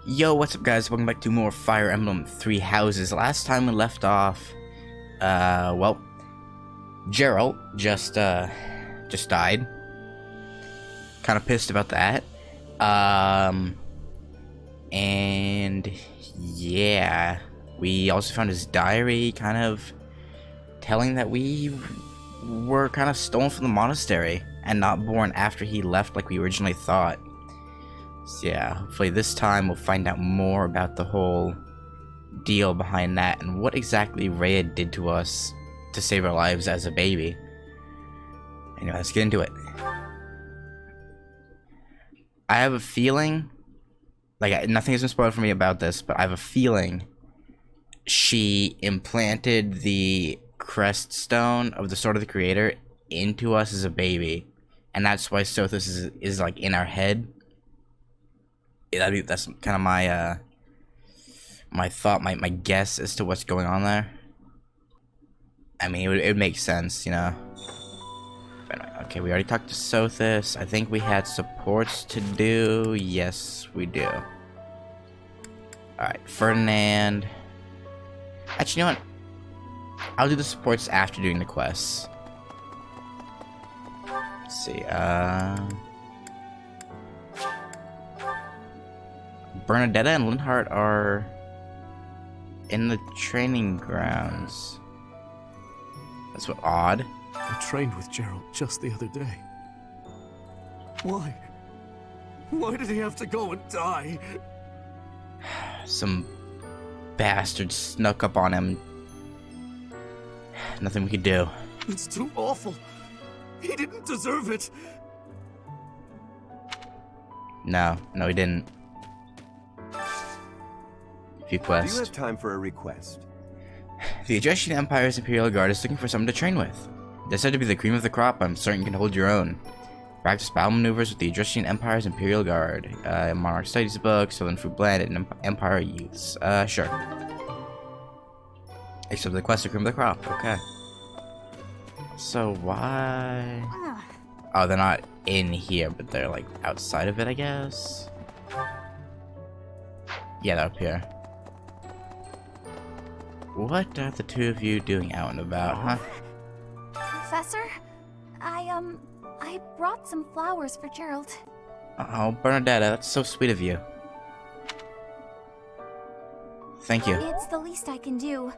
Yo, what's up guys? Welcome back to more Fire Emblem Three Houses. Last time we left off, well, Geralt just died. Kind of pissed about that. And yeah, we also found his diary kind of telling that we were kind of stolen from the monastery and not born after he left like we originally thought. So yeah, hopefully this time we'll find out more about the whole deal behind that and what exactly Rhea did to us to save our lives as a baby. Anyway, let's get into it. I have a feeling, like, nothing has been spoiled for me about this, but I have a feeling she implanted the crest stone of the Sword of the Creator into us as a baby, and that's why Sothis is like in our head. That's kind of my my thought, my guess as to what's going on there. I mean, it would make sense, you know. But anyway, okay, we already talked to Sothis. I think we had supports to do. Yes, we do. Alright, Ferdinand. Actually, you know what? I'll do the supports after doing the quests. Let's see, Bernadetta and Linhardt are in the training grounds. That's what odd. I trained with Geralt just the other day. Why? Why did he have to go and die? Some bastard snuck up on him. Nothing we could do. It's too awful. He didn't deserve it. No, he didn't. Few Do quests. you have time for a request? The Egyptian Empire's Imperial Guard is looking for someone to train with. They're said to be the cream of the crop. I'm certain you can hold your own. Practice battle maneuvers with the Egyptian Empire's Imperial Guard. Monarch Studies book, Southern Food Blend, and Empire Youths. Sure. Except the quest of cream of the crop. Okay. So why? Oh, they're not in here, but they're like outside of it, I guess. Yeah, they're up here. What are the two of you doing out and about, huh? Professor, I brought some flowers for Gerald. Oh, Bernadetta, that's so sweet of you. Thank you. It's the least I can do.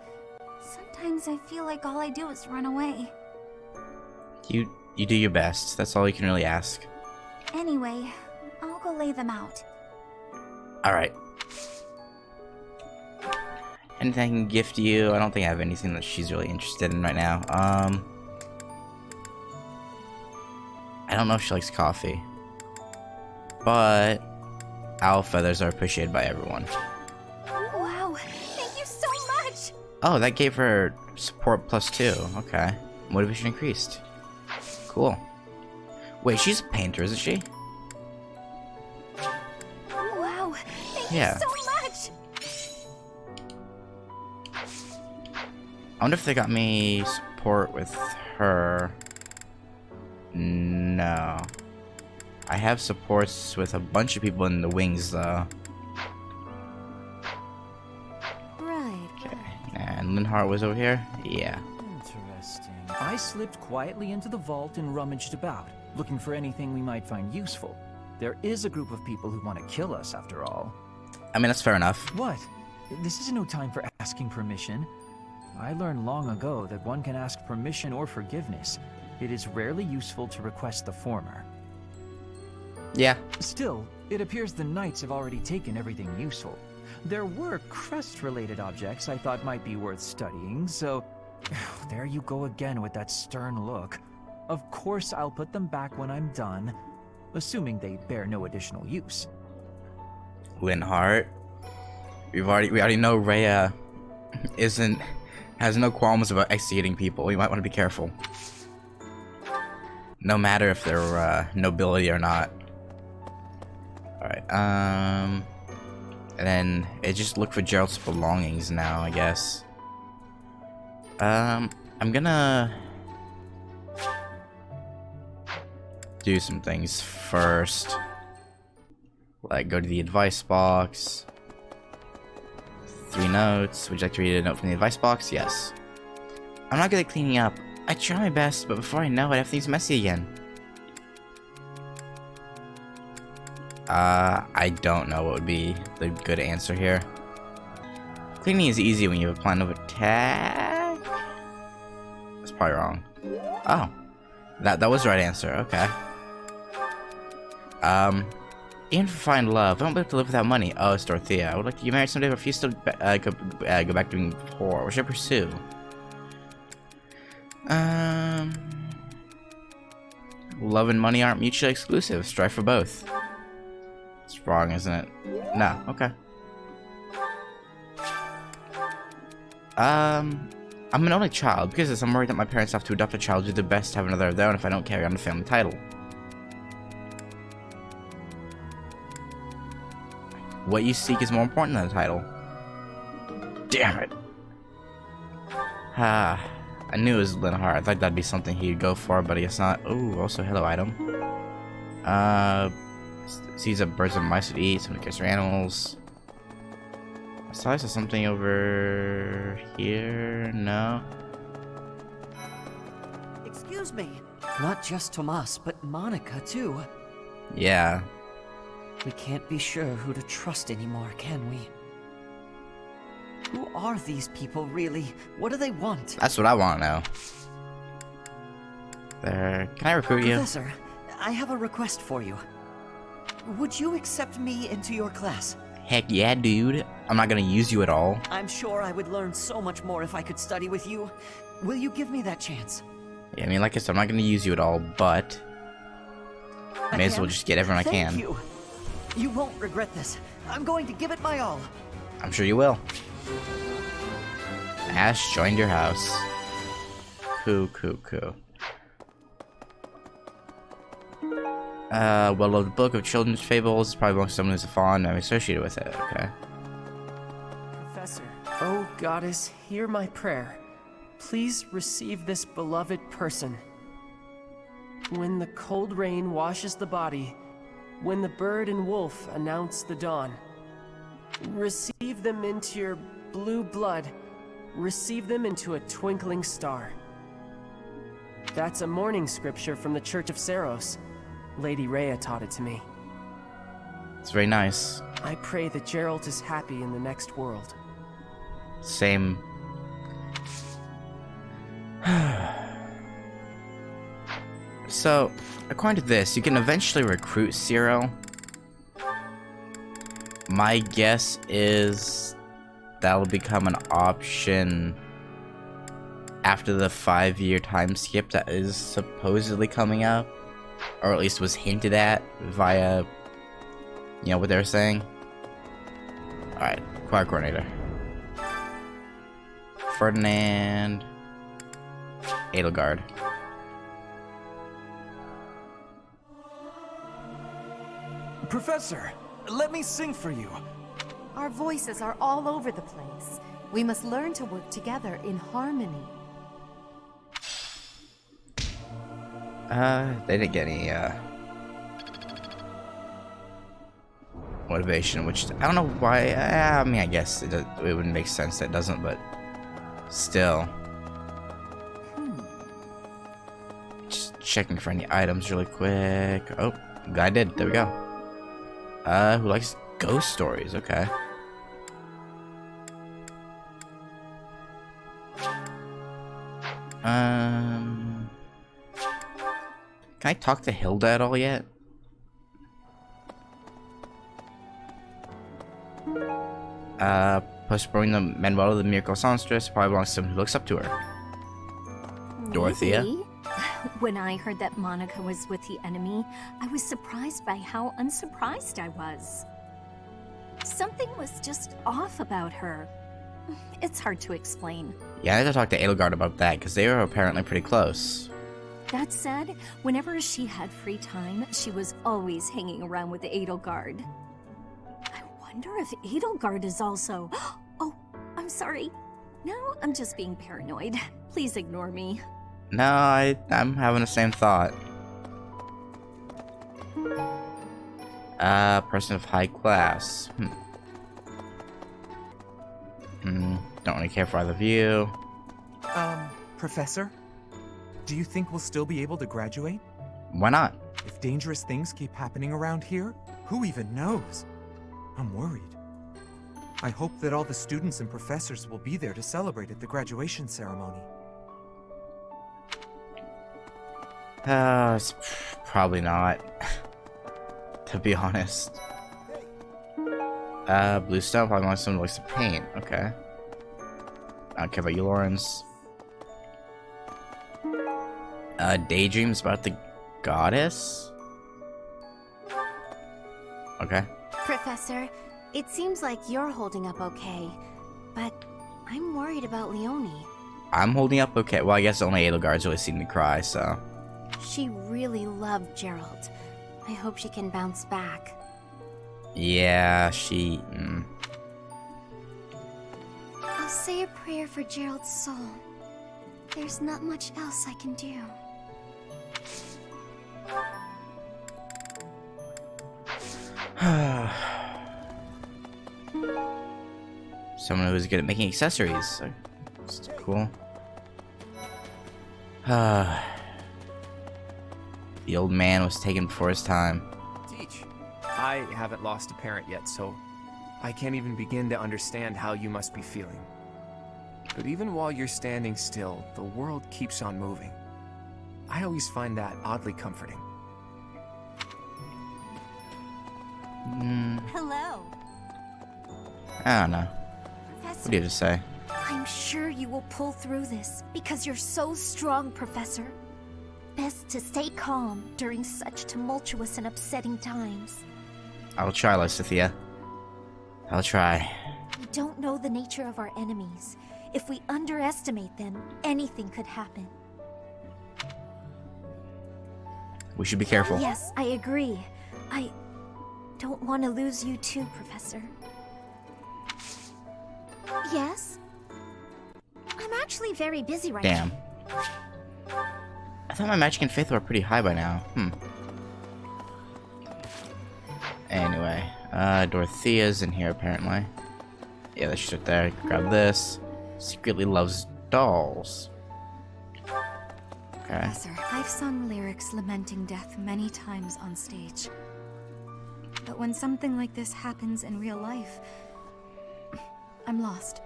Sometimes I feel like all I do is run away. You do your best. That's all you can really ask. Anyway, I'll go lay them out. Alright. Anything I can gift you? I don't think I have anything that she's really interested in right now. I don't know if she likes coffee. But owl feathers are appreciated by everyone. Wow, thank you so much! Oh, that gave her support +2. Okay. Motivation increased. Cool. Wait, she's a painter, isn't she? Wow, thank Yeah. you so much! I wonder if they got me support with her. No. I have supports with a bunch of people in the wings, though. Right. Okay. And Linhardt was over here? Yeah. Interesting. I slipped quietly into the vault and rummaged about, looking for anything we might find useful. There is a group of people who want to kill us, after all. I mean, that's fair enough. What? This is no time for asking permission. I learned long ago that one can ask permission or forgiveness. It is rarely useful to request the former. Yeah. Still, it appears the knights have already taken everything useful. There were crest-related objects I thought might be worth studying, so... There you go again with that stern look. Of course I'll put them back when I'm done, assuming they bear no additional use. Linhardt. We already know Rhea has no qualms about executing people. You might want to be careful. No matter if they're nobility or not. Alright, and then it just look for Gerald's belongings now, I guess. I'm gonna do some things first. Like, go to the advice box. 3 notes. Would you like to read a note from the advice box? Yes. I'm not good at cleaning up. I try my best, but before I know it, everything's messy again. I don't know what would be the good answer here. Cleaning is easy when you have a plan of attack. That's probably wrong. Oh, that was the right answer. Okay. Even for fine love, I won't be able to live without money. Oh, it's Dorothea. I would like to get married someday, but if you still go back to being poor, what should I pursue? Love and money aren't mutually exclusive. Strive for both. It's wrong, isn't it? No. Okay. I'm an only child. Because of this, I'm worried that my parents have to adopt a child, do their best to have another of their own if I don't carry on the family title. What you seek is more important than the title. Damn it. I knew it was Linhart. I thought that'd be something he'd go for, but I guess not. Ooh, also hello item. Sees up birds and mice would eat, some cares for animals. I saw I saw something over here. No. Excuse me. Not just Tomas, but Monica too. Yeah. We can't be sure who to trust anymore, can we? Who are these people, really? What do they want? That's what I want to know. There. Can I recruit you? Professor, I have a request for you. Would you accept me into your class? Heck yeah, dude. I'm not gonna use you at all. I'm sure I would learn so much more if I could study with you. Will you give me that chance? Yeah, I mean, like I said, I'm not gonna use you at all, but may as well just get everyone I can. Thank you. You won't regret this. I'm going to give it my all. I'm sure you will. Ash joined your house. Cool. Well-loved book of children's fables. Probably belongs to someone who's a fond memory associated with it. Okay. Professor, oh goddess, hear my prayer. Please receive this beloved person. When the cold rain washes the body, when the bird and wolf announce the dawn, receive them into your blue blood, receive them into a twinkling star. That's a morning scripture from the Church of Saros. Lady Rhea taught it to me. It's very nice. I pray that Geralt is happy in the next world. Same. So, according to this, you can eventually recruit Ciro. My guess is that'll become an option after the 5-year time skip that is supposedly coming up. Or at least was hinted at via, you know, what they were saying. Alright, choir coordinator. Ferdinand. Edelgard. Professor, let me sing for you. Our voices are all over the place. We must learn to work together in harmony. They didn't get any, motivation, which, I don't know why, I mean, I guess it wouldn't make sense that it doesn't, but still. Just checking for any items really quick. Oh, I did, there we go. Who likes ghost stories, okay. Can I talk to Hilda at all yet? Postponing the Manuel of the Miracle Songstress probably belongs to someone who looks up to her. Dorothea? Really? When I heard that Monica was with the enemy, I was surprised by how unsurprised I was. Something was just off about her. It's hard to explain. Yeah, I had to talk to Edelgard about that, because they were apparently pretty close. That said, whenever she had free time, she was always hanging around with Edelgard. I wonder if Edelgard is also... Oh, I'm sorry. No, I'm just being paranoid. Please ignore me. No, I'm having the same thought. Person of high class. Don't really care for either of you. Professor? Do you think we'll still be able to graduate? Why not? If dangerous things keep happening around here, who even knows? I'm worried. I hope that all the students and professors will be there to celebrate at the graduation ceremony. It's probably not. To be honest. Blue stuff, I want someone who likes to paint. Okay. I don't care about you, Lawrence. Daydreams about the goddess? Okay. Professor, it seems like you're holding up okay, but I'm worried about Leonie. I'm holding up okay. Well, I guess only Edelgard's really seen me cry, so. She really loved Gerald. I hope she can bounce back. Yeah, she. I'll say a prayer for Gerald's soul. There's not much else I can do. Someone who's good at making accessories. That's cool. The old man was taken before his time. Teach. I haven't lost a parent yet, so I can't even begin to understand how you must be feeling. But even while you're standing still, the world keeps on moving. I always find that oddly comforting. Hello. I don't know. Professor, What do you have to say? I'm sure you will pull through this because you're so strong, Professor. Best to stay calm during such tumultuous and upsetting times. I'll try, Lysithea. I'll try. We don't know the nature of our enemies. If we underestimate them, anything could happen. We should be careful. Yes, I agree. I don't want to lose you too, Professor. Yes? I'm actually very busy right Damn. now. I thought my magic and faith were pretty high by now. Anyway, Dorothea's in here apparently. Yeah, let's sit there. Grab this. Secretly loves dolls. Okay. Professor, I've sung lyrics lamenting death many times on stage. But when something like this happens in real life, I'm lost.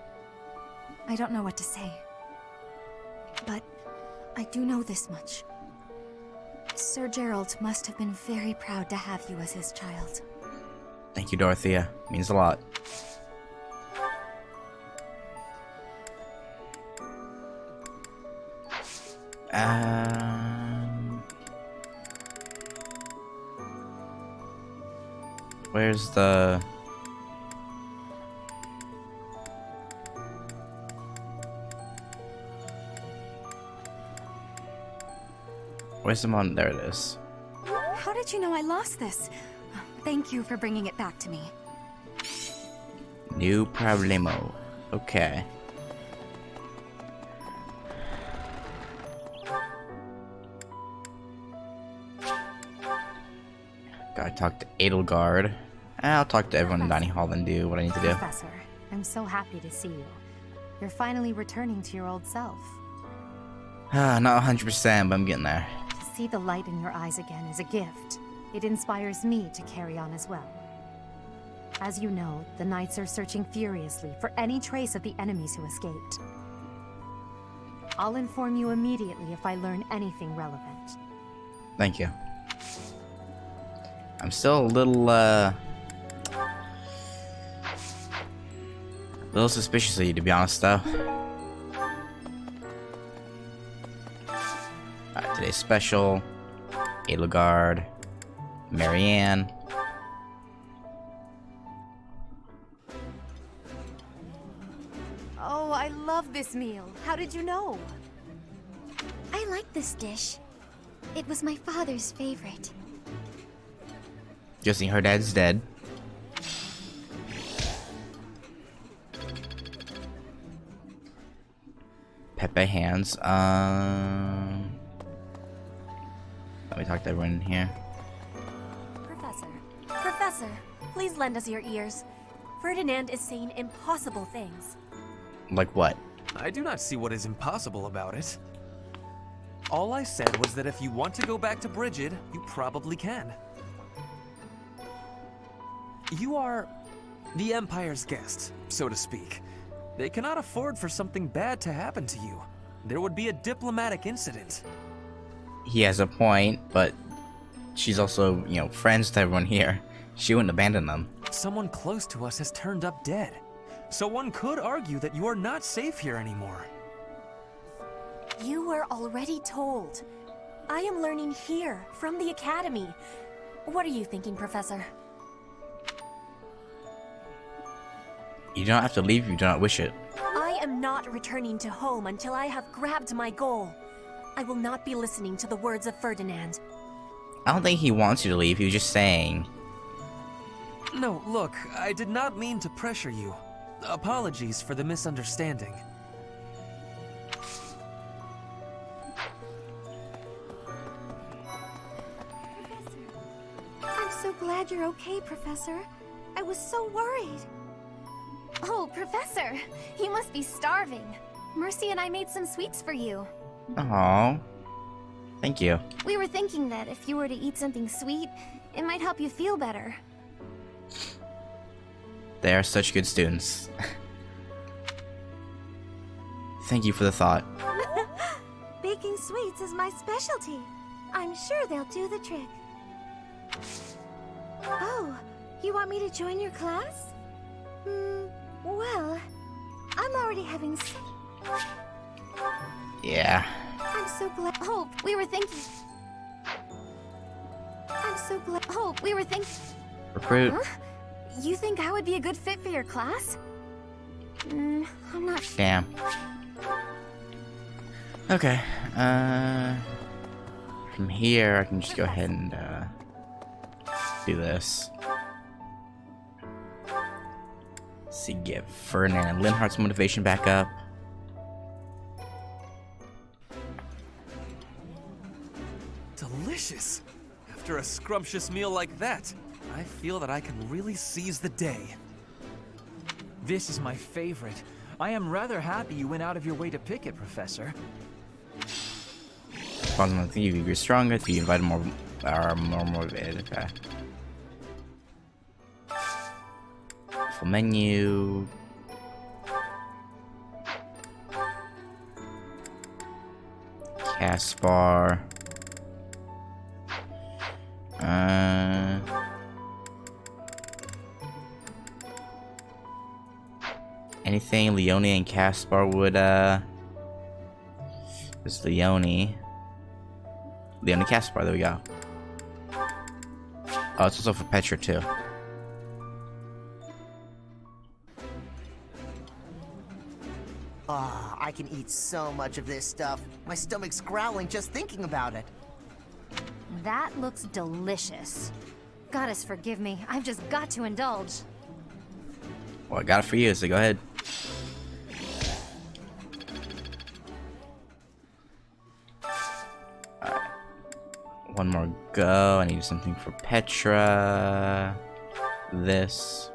I don't know what to say. But I do know this much. Sir Gerald must have been very proud to have you as his child. Thank you, Dorothea. Means a lot. Where's the... Where's the mon? There it is. How did you know I lost this? Thank you for bringing it back to me. New problemo. Okay. Gotta talk to Edelgard. I'll talk to everyone in Dining Hall and do what I need to do. Professor, I'm so happy to see you. You're finally returning to your old self. Not 100%, but I'm getting there. To see the light in your eyes again is a gift. It inspires me to carry on as well. As you know, the Knights are searching furiously for any trace of the enemies who escaped. I'll inform you immediately if I learn anything relevant. Thank you. I'm still a little suspicious of you, to be honest, though. Alright, today's special. Edelgard. Marianne. Oh, I love this meal. How did you know? I like this dish. It was my father's favorite. Guessing her dad's dead. Pepe hands. Let me talk to everyone in here. Professor, please lend us your ears. Ferdinand is saying impossible things. Like what? I do not see what is impossible about it. All I said was that if you want to go back to Brigid, you probably can. You are the Empire's guest, so to speak. They cannot afford for something bad to happen to you. There would be a diplomatic incident. He has a point, but she's also, you know, friends with everyone here. She wouldn't abandon them. Someone close to us has turned up dead. So one could argue that you are not safe here anymore. You were already told. I am learning here, from the Academy. What are you thinking, Professor? You don't have to leave if you do not wish it. I am not returning to home until I have grabbed my goal. I will not be listening to the words of Ferdinand. I don't think he wants you to leave, he was just saying. No, look, I did not mean to pressure you. Apologies for the misunderstanding. I'm so glad you're okay, Professor. I was so worried. Oh, Professor, you must be starving. Mercy and I made some sweets for you. Aww. Thank you. We were thinking that if you were to eat something sweet, it might help you feel better. They are such good students. Thank you for the thought. Baking sweets is my specialty. I'm sure they'll do the trick. Oh, you want me to join your class? Well, I'm already having Yeah. I'm so glad. Oh, we were thinking. I'm so glad. Oh, we were thinking. Recruit. Huh? You think I would be a good fit for your class? I'm not sure. Damn. Okay. From here, I can just go ahead and do this. Let's see, get Ferdinand and Linhart's motivation back up. Delicious! After a scrumptious meal like that, I feel that I can really seize the day. This is my favorite. I am rather happy you went out of your way to pick it, Professor. Pause on the thing, you grew stronger, to you invite more motivated. Okay. Full menu. Caspar. Anything Leone and Caspar would, It's Leone. Leone Caspar, there we go. Oh, it's also for Petra, too. Ah, I can eat so much of this stuff. My stomach's growling just thinking about it. That looks delicious. Goddess, forgive me. I've just got to indulge. Well, I got it for you, so go ahead. Alright. One more go. I need something for Petra. This.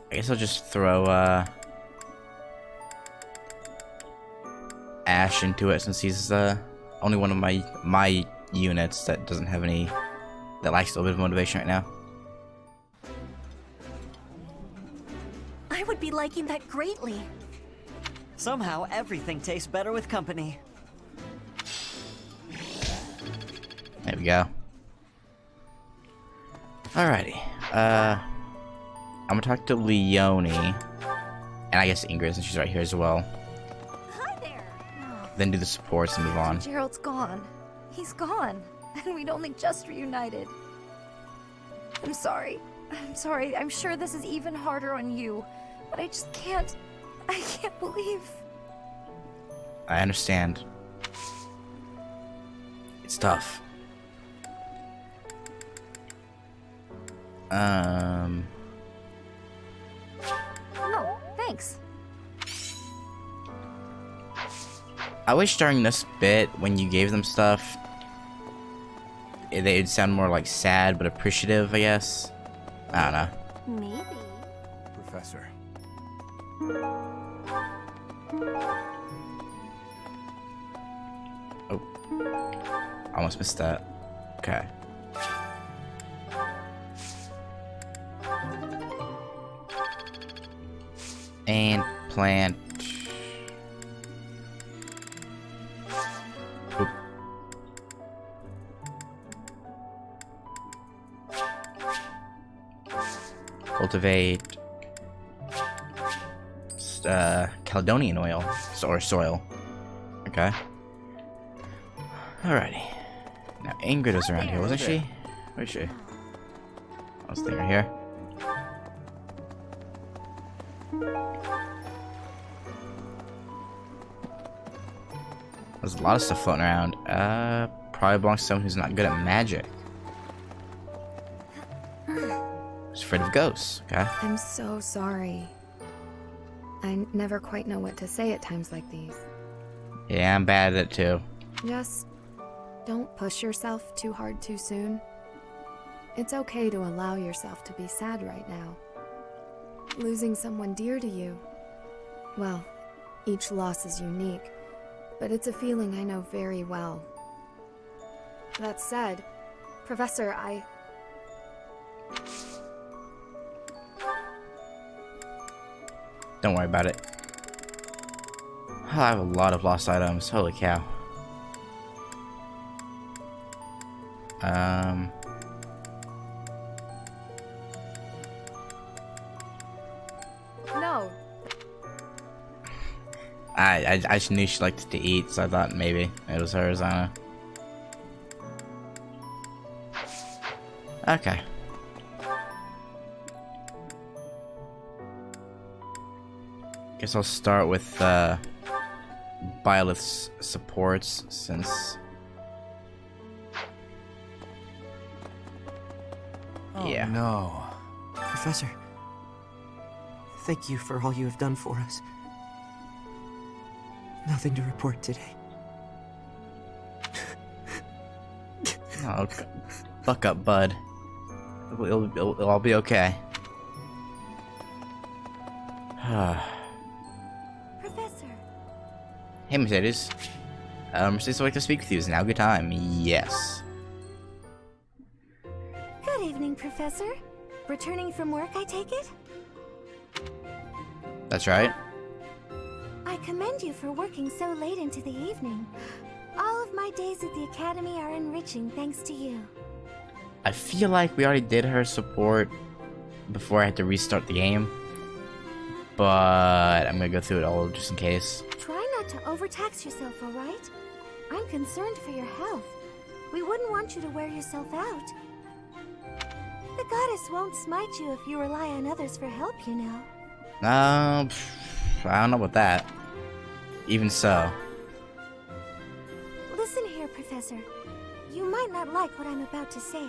I guess I'll just throw Ash into it since he's only one of my units that doesn't have any, that lacks a little bit of motivation right now. I would be liking that greatly. Somehow, everything tastes better with company. There we go. Alrighty. I'm gonna talk to Leone. And I guess Ingrid, since she's right here as well. Hi there. Then do the supports and move on. Gerald's gone. He's gone. And we'd only just reunited. I'm sorry. I'm sorry. I'm sure this is even harder on you. But I just can't. I can't believe. I understand. It's tough. No, thanks. I wish during this bit, when you gave them stuff, they'd sound more like sad but appreciative, I guess. I don't know. Maybe. Professor. Oh. Almost missed that. Okay. And plant. Oop. Cultivate Caledonian oil or soil. Okay. Alrighty. Now Ingrid was around here, wasn't she? Where is she? I was thinking here. There's a lot of stuff floating around. Probably belongs to someone who's not good at magic. Who's afraid of ghosts, okay? I'm so sorry. I never quite know what to say at times like these. Yeah, I'm bad at it too. Just don't push yourself too hard too soon. It's okay to allow yourself to be sad right now. Losing someone dear to you, well, each loss is unique, but it's a feeling I know very well. That said, Professor, Don't worry about it. I have a lot of lost items. Holy cow. No. I just knew she liked to eat, so I thought maybe it was hers. I don't know. Okay. Guess I'll start with Byleth's supports since. Oh, yeah. No. Professor, thank you for all you have done for us. Nothing to report today. Oh, fuck up, bud. It'll all be okay. Professor. Hey, Mercedes. Mercedes would like to speak with you. Is now a good time? Yes. Good evening, Professor. Returning from work, I take it? That's right. I commend you for working so late into the evening. All of my days at the Academy are enriching thanks to you. I feel like we already did her support before I had to restart the game. But I'm gonna go through it all just in case. Try not to overtax yourself, alright? I'm concerned for your health. We wouldn't want you to wear yourself out. The goddess won't smite you if you rely on others for help, you know. I don't know about that. Even so. Listen here, Professor. You might not like what I'm about to say.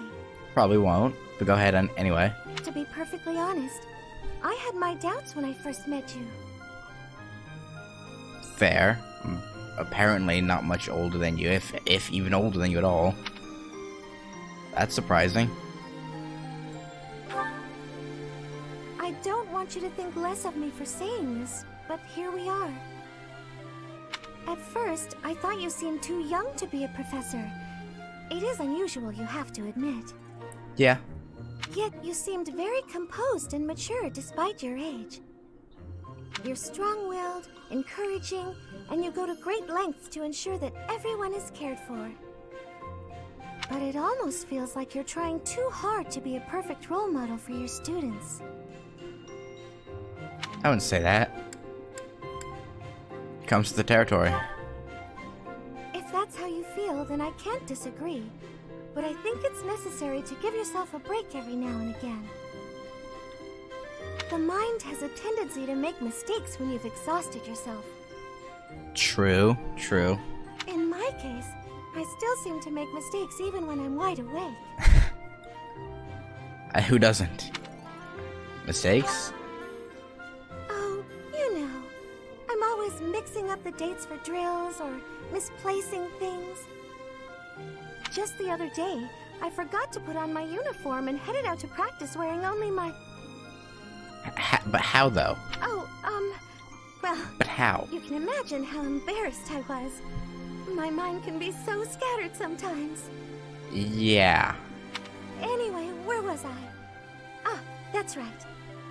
Probably won't, but go ahead anyway. To be perfectly honest, I had my doubts when I first met you. Fair. Apparently not much older than you, if even older than you at all. That's surprising. I don't want you to think less of me for saying this, but here we are. At first, I thought you seemed too young to be a professor. It is unusual, you have to admit. Yeah. Yet you seemed very composed and mature despite your age. You're strong-willed, encouraging, and you go to great lengths to ensure that everyone is cared for. But it almost feels like you're trying too hard to be a perfect role model for your students. I wouldn't say that. Comes to the territory. If that's how you feel, then I can't disagree. But I think it's necessary to give yourself a break every now and again. The mind has a tendency to make mistakes when you've exhausted yourself. True, true. In my case, I still seem to make mistakes even when I'm wide awake. Who doesn't? Mistakes? Oh, you know. I'm always mixing up the dates for drills or misplacing things. Just the other day, I forgot to put on my uniform and headed out to practice wearing only my... But how, though? Oh, well... But how? You can imagine how embarrassed I was. My mind can be so scattered sometimes. Yeah. Anyway, where was I? Ah, that's right.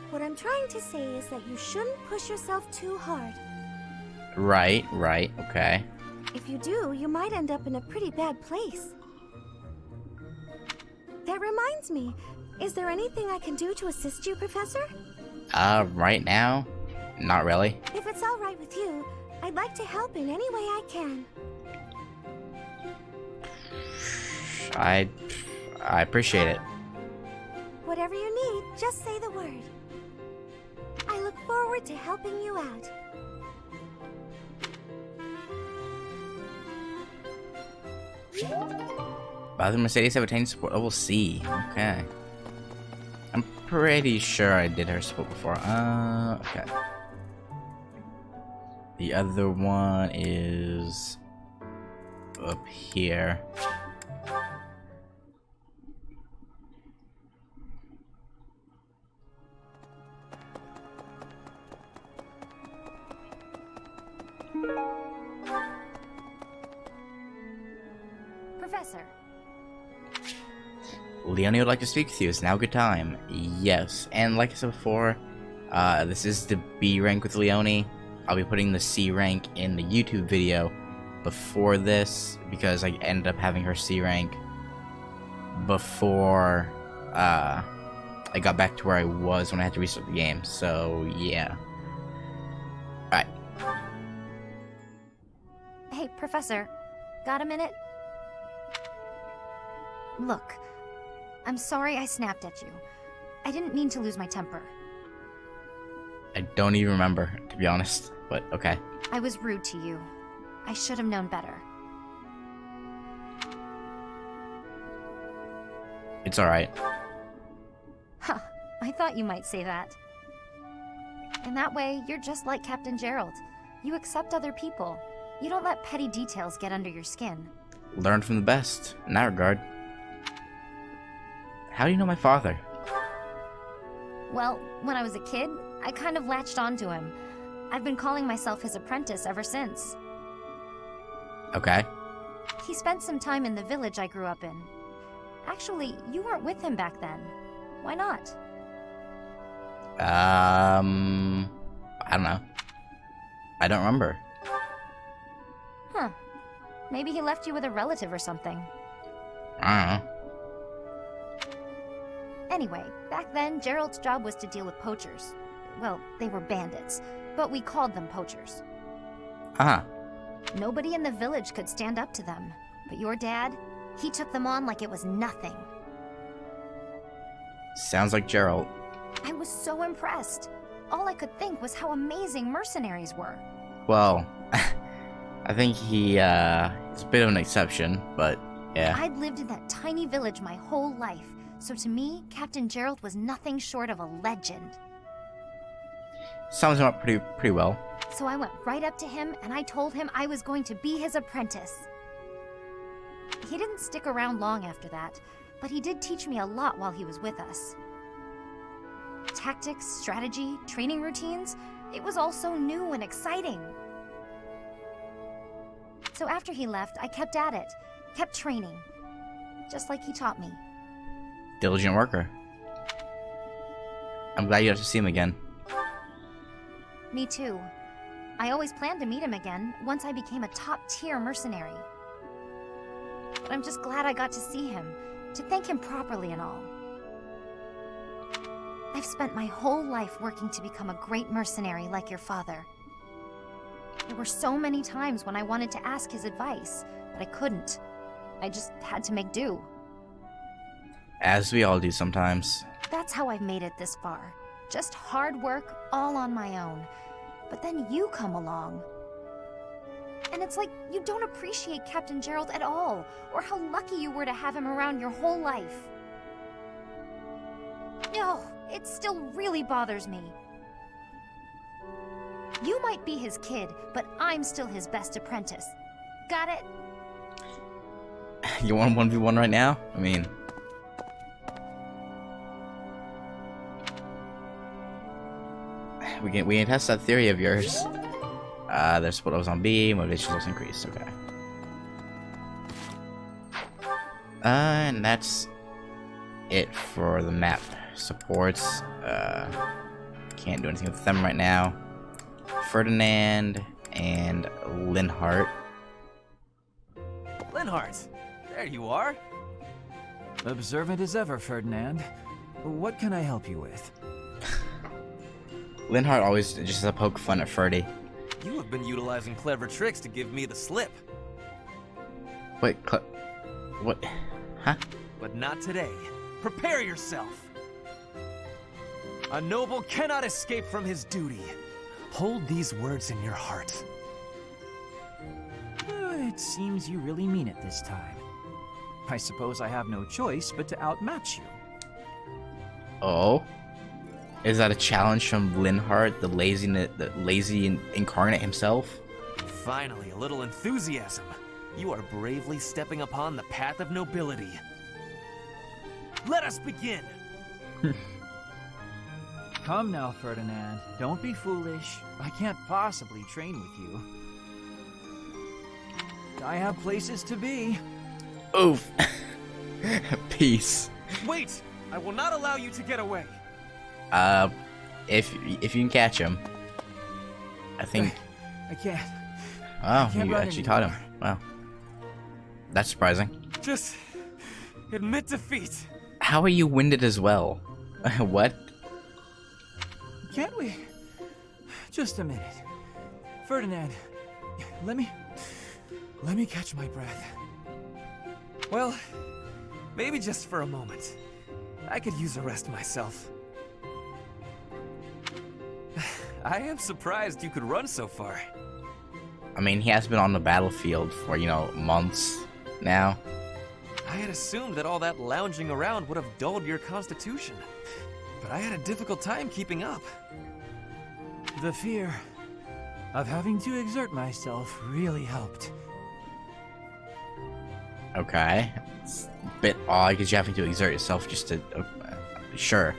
What I'm trying to say is that you shouldn't push yourself too hard. Right, okay. If you do, you might end up in a pretty bad place. That reminds me, is there anything I can do to assist you, Professor? Right now? Not really. If it's all right with you, I'd like to help in any way I can. I appreciate it. Whatever you need, just say the word. I look forward to helping you out. By the Mercedes have attained support level C. Okay. I'm pretty sure I did her support before. Okay. The other one is up here. Professor. Leonie would like to speak with you. Is now a good time? Yes. And like I said before, this is the B rank with Leonie. I'll be putting the C rank in the YouTube video before this because I ended up having her C rank before I got back to where I was when I had to restart the game. So yeah. Alright. Hey, Professor. Got a minute? Look, I'm sorry I snapped at you. I didn't mean to lose my temper. I don't even remember, to be honest, but okay. I was rude to you. I should have known better. It's alright. Huh, I thought you might say that. In that way, you're just like Captain Gerald. You accept other people. You don't let petty details get under your skin. Learn from the best, in that regard. How do you know my father? Well, when I was a kid, I kind of latched onto him. I've been calling myself his apprentice ever since. Okay. He spent some time in the village I grew up in. Actually, you weren't with him back then. Why not? I don't know. I don't remember. Huh. Maybe he left you with a relative or something. I don't know. Anyway, back then, Gerald's job was to deal with poachers. Well, they were bandits, but we called them poachers. Uh-huh. Nobody in the village could stand up to them. But your dad, he took them on like it was nothing. Sounds like Gerald. I was so impressed. All I could think was how amazing mercenaries were. Well, I think he's a bit of an exception, but yeah. I'd lived in that tiny village my whole life, so to me, Captain Gerald was nothing short of a legend. Sums him up pretty well. So I went right up to him and I told him I was going to be his apprentice. He didn't stick around long after that, but he did teach me a lot while he was with us. Tactics, strategy, training routines, it was all so new and exciting. So after he left, I kept at it, kept training, just like he taught me. Diligent worker. I'm glad you got to see him again. Me too. I always planned to meet him again once I became a top-tier mercenary. But I'm just glad I got to see him, to thank him properly and all. I've spent my whole life working to become a great mercenary like your father. There were so many times when I wanted to ask his advice, but I couldn't. I just had to make do. As we all do sometimes. That's how I've made it this far. Just hard work, all on my own. But then you come along. And it's like you don't appreciate Captain Gerald at all, or how lucky you were to have him around your whole life. No, it still really bothers me. You might be his kid, but I'm still his best apprentice. Got it? You want 1v1 right now? I mean, can test that theory of yours. There's split levels on B, motivation levels increased. Okay. And that's it for the map supports. Can't do anything with them right now. Ferdinand and Linhart. Linhart, there you are. Observant as ever, Ferdinand. What can I help you with? Linhart always just has to poke fun at Ferdy. You have been utilizing clever tricks to give me the slip. Wait, what? Huh? But not today. Prepare yourself. A noble cannot escape from his duty. Hold these words in your heart. It seems you really mean it this time. I suppose I have no choice but to outmatch you. Oh? Is that a challenge from Linhart, the lazy incarnate himself? Finally, a little enthusiasm. You are bravely stepping upon the path of nobility. Let us begin! Come now, Ferdinand. Don't be foolish. I can't possibly train with you. I have places to be. Oof. Peace. Wait! I will not allow you to get away! If you can catch him. I think... I can't. Oh, can't you run actually caught him. anymore. Wow. That's surprising. Just... admit defeat. How are you winded as well? What? Can't we? Just a minute. Ferdinand, let me catch my breath. Well, maybe just for a moment. I could use a rest myself. I am surprised you could run so far. I mean, he has been on the battlefield for, months now. I had assumed that all that lounging around would have dulled your constitution. But I had a difficult time keeping up. The fear of having to exert myself really helped. Okay. It's a bit odd because you're having to exert yourself just to... sure.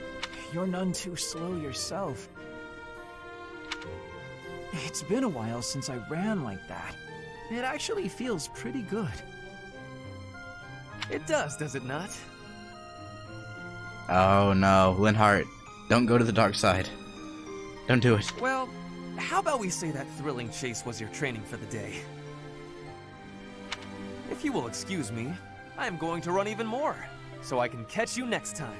You're none too slow yourself. It's been a while since I ran like that. It actually feels pretty good. It does it not? Oh no, Linhart. Don't go to the dark side. Don't do it. Well, how about we say that thrilling chase was your training for the day? If you will excuse me, I am going to run even more, so I can catch you next time.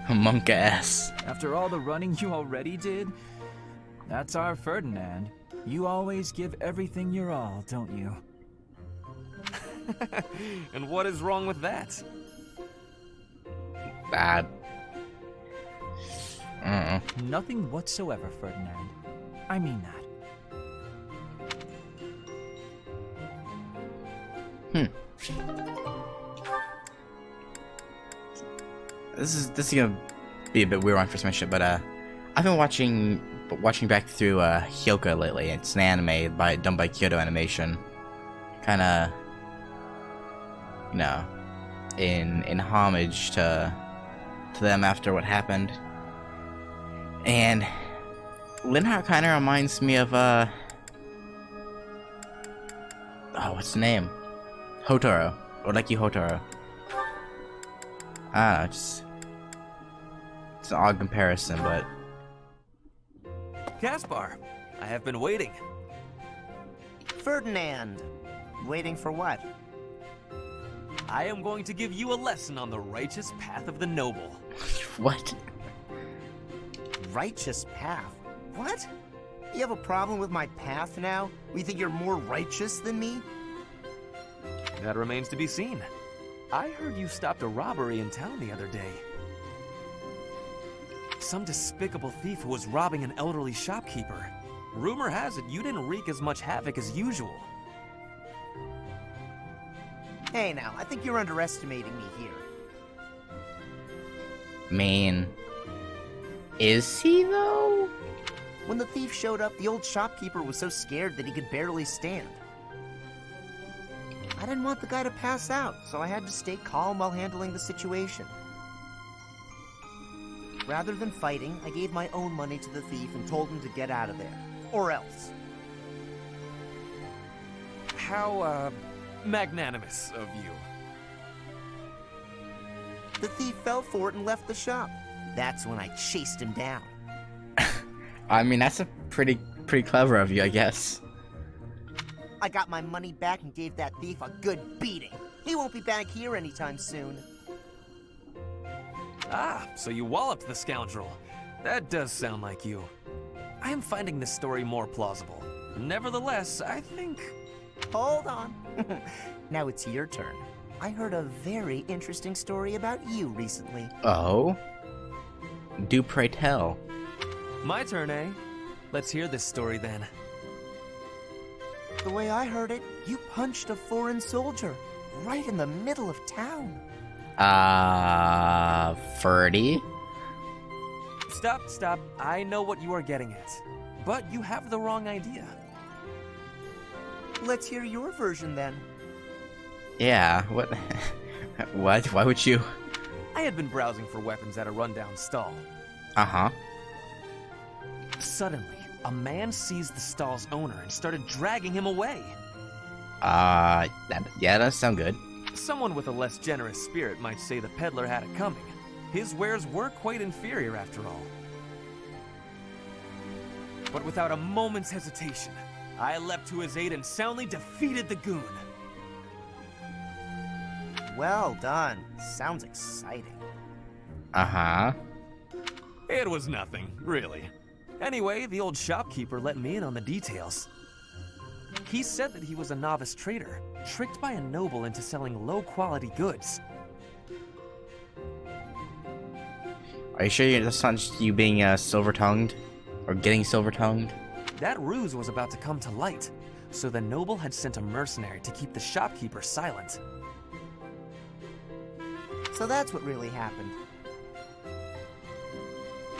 Monk ass. After all the running you already did, that's our Ferdinand. You always give everything your all, don't you? And what is wrong with that? Bad. Nothing whatsoever, Ferdinand. I mean that. This is gonna be a bit weird on first mention, but I've been watching back through Hyoka lately. It's an anime done by Kyoto Animation. Kinda, in homage to them after what happened. And Linhart kind of reminds me of what's the name? Hotaro, or like you Hotaro. I don't know, it's an odd comparison, but Caspar, I have been waiting. Ferdinand. Waiting for what? I am going to give you a lesson on the righteous path of the noble. what? Righteous path? What? You have a problem with my path now? You think you're more righteous than me? That remains to be seen. I heard you stopped a robbery in town the other day. Some despicable thief who was robbing an elderly shopkeeper. Rumor has it you didn't wreak as much havoc as usual. Hey now, I think you're underestimating me here. Man. Is he though? When the thief showed up, the old shopkeeper was so scared that he could barely stand. I didn't want the guy to pass out, so I had to stay calm while handling the situation. Rather than fighting, I gave my own money to the thief and told him to get out of there. Or else. How, magnanimous of you. The thief fell for it and left the shop. That's when I chased him down. I mean, that's a pretty clever of you, I guess. I got my money back and gave that thief a good beating. He won't be back here anytime soon. Ah, so you walloped the scoundrel. That does sound like you. I am finding this story more plausible. Nevertheless, I think... Hold on. Now it's your turn. I heard a very interesting story about you recently. Oh? Do pray tell. My turn, eh? Let's hear this story then. The way I heard it, you punched a foreign soldier right in the middle of town. Ferdy? Stop. I know what you are getting at. But you have the wrong idea. Let's hear your version then. Yeah, what? What? Why would you? I had been browsing for weapons at a rundown stall. Uh-huh. Suddenly, a man seized the stall's owner and started dragging him away. Yeah, that does sound good. Someone with a less generous spirit might say the peddler had it coming. His wares were quite inferior after all. But without a moment's hesitation, I leapt to his aid and soundly defeated the goon. Well done. Sounds exciting. Uh-huh. It was nothing, really. Anyway, the old shopkeeper let me in on the details. He said that he was a novice trader, tricked by a noble into selling low-quality goods. Are you sure that's not just you being silver-tongued? Or getting silver-tongued? That ruse was about to come to light, so the noble had sent a mercenary to keep the shopkeeper silent. So that's what really happened.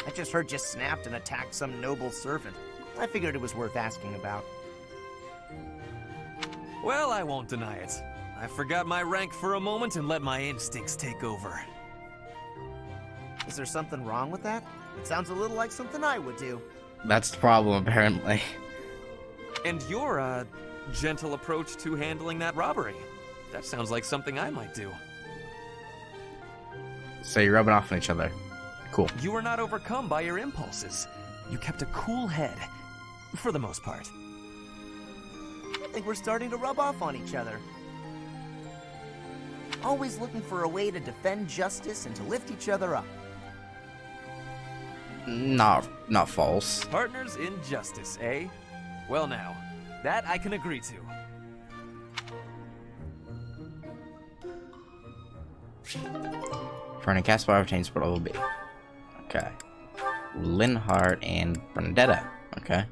I just heard you snapped and attacked some noble servant. I figured it was worth asking about. Well, I won't deny it. I forgot my rank for a moment and let my instincts take over. Is there something wrong with that? It sounds a little like something I would do. That's the problem, apparently. And your, gentle approach to handling that robbery. That sounds like something I might do. So you're rubbing off on each other. Cool. You were not overcome by your impulses. You kept a cool head. For the most part. I think we're starting to rub off on each other. Always looking for a way to defend justice and to lift each other up. Not false. Partners in justice, eh? Well now, that I can agree to. For an cast bar retains what it will be. Okay. Linhardt and Brandetta. Okay. ...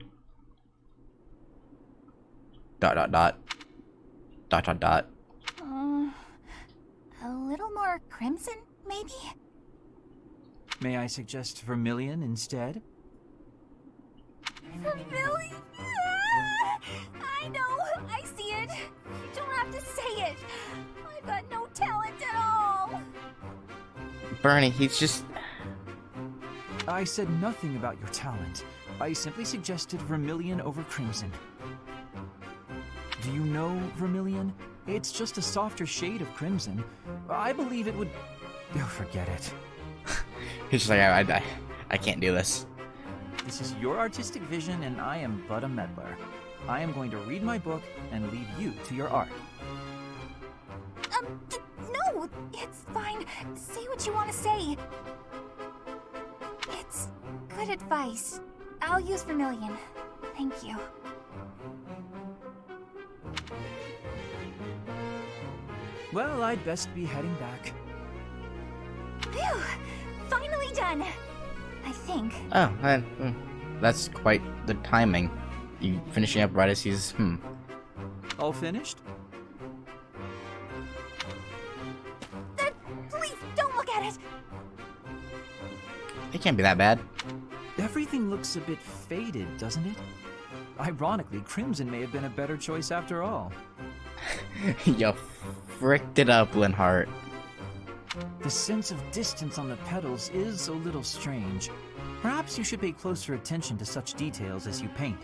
A little more crimson, maybe? May I suggest vermilion instead? Vermilion? I know, I see it. You don't have to say it. I've got no talent at all. Bernie, he's just... I said nothing about your talent. I simply suggested vermilion over crimson. Do you know vermilion? It's just a softer shade of crimson. I believe it would... Oh, forget it. He's just like, I can't do this. This is your artistic vision, and I am but a meddler. I am going to read my book and leave you to your art. No, it's fine. Say what you want to say. It's good advice. I'll use vermilion. Thank you. Well, I'd best be heading back. Phew! Finally done! I think. Oh, that's quite the timing. You finishing up right as he's, All finished? Please, don't look at it! It can't be that bad. Everything looks a bit faded, doesn't it? Ironically, crimson may have been a better choice after all. You fricked it up, Linhardt. The sense of distance on the petals is a little strange. Perhaps you should pay closer attention to such details as you paint.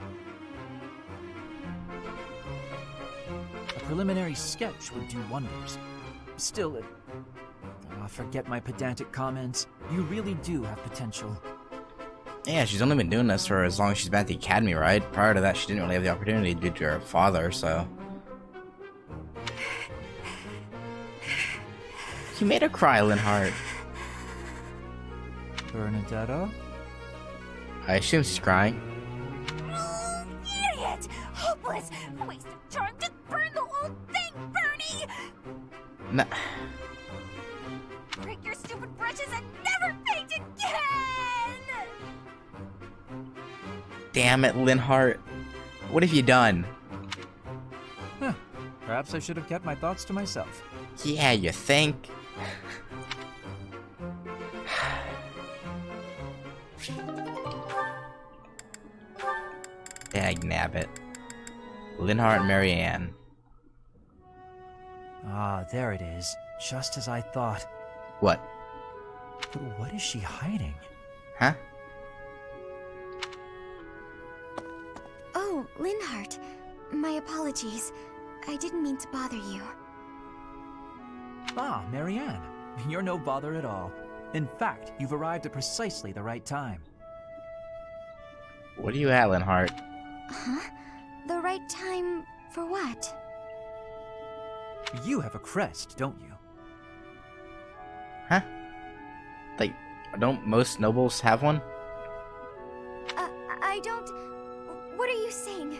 A preliminary sketch would do wonders. Still, forget my pedantic comments. You really do have potential. Yeah, she's only been doing this for as long as she's been at the academy, right? Prior to that, she didn't really have the opportunity due to her father, so... You made her cry, Linhart. Bernadetta? I assume she's crying. Oh, idiot! Hopeless! A waste of time! Just burn the whole thing, Bernie! Nah. Break your stupid brushes and never paint again! Damn it, Linhart. What have you done? Huh. Perhaps I should have kept my thoughts to myself. Yeah, you think? Dagnabbit. Linhart and Marianne. Ah, there it is. Just as I thought. What? But what is she hiding? Huh? Oh, Linhart. My apologies. I didn't mean to bother you. Ah, Marianne. You're no bother at all. In fact, you've arrived at precisely the right time. What are you at, Linhart? Huh? The right time for what? You have a crest, don't you? Huh? Like, don't most nobles have one? I don't... What are you saying?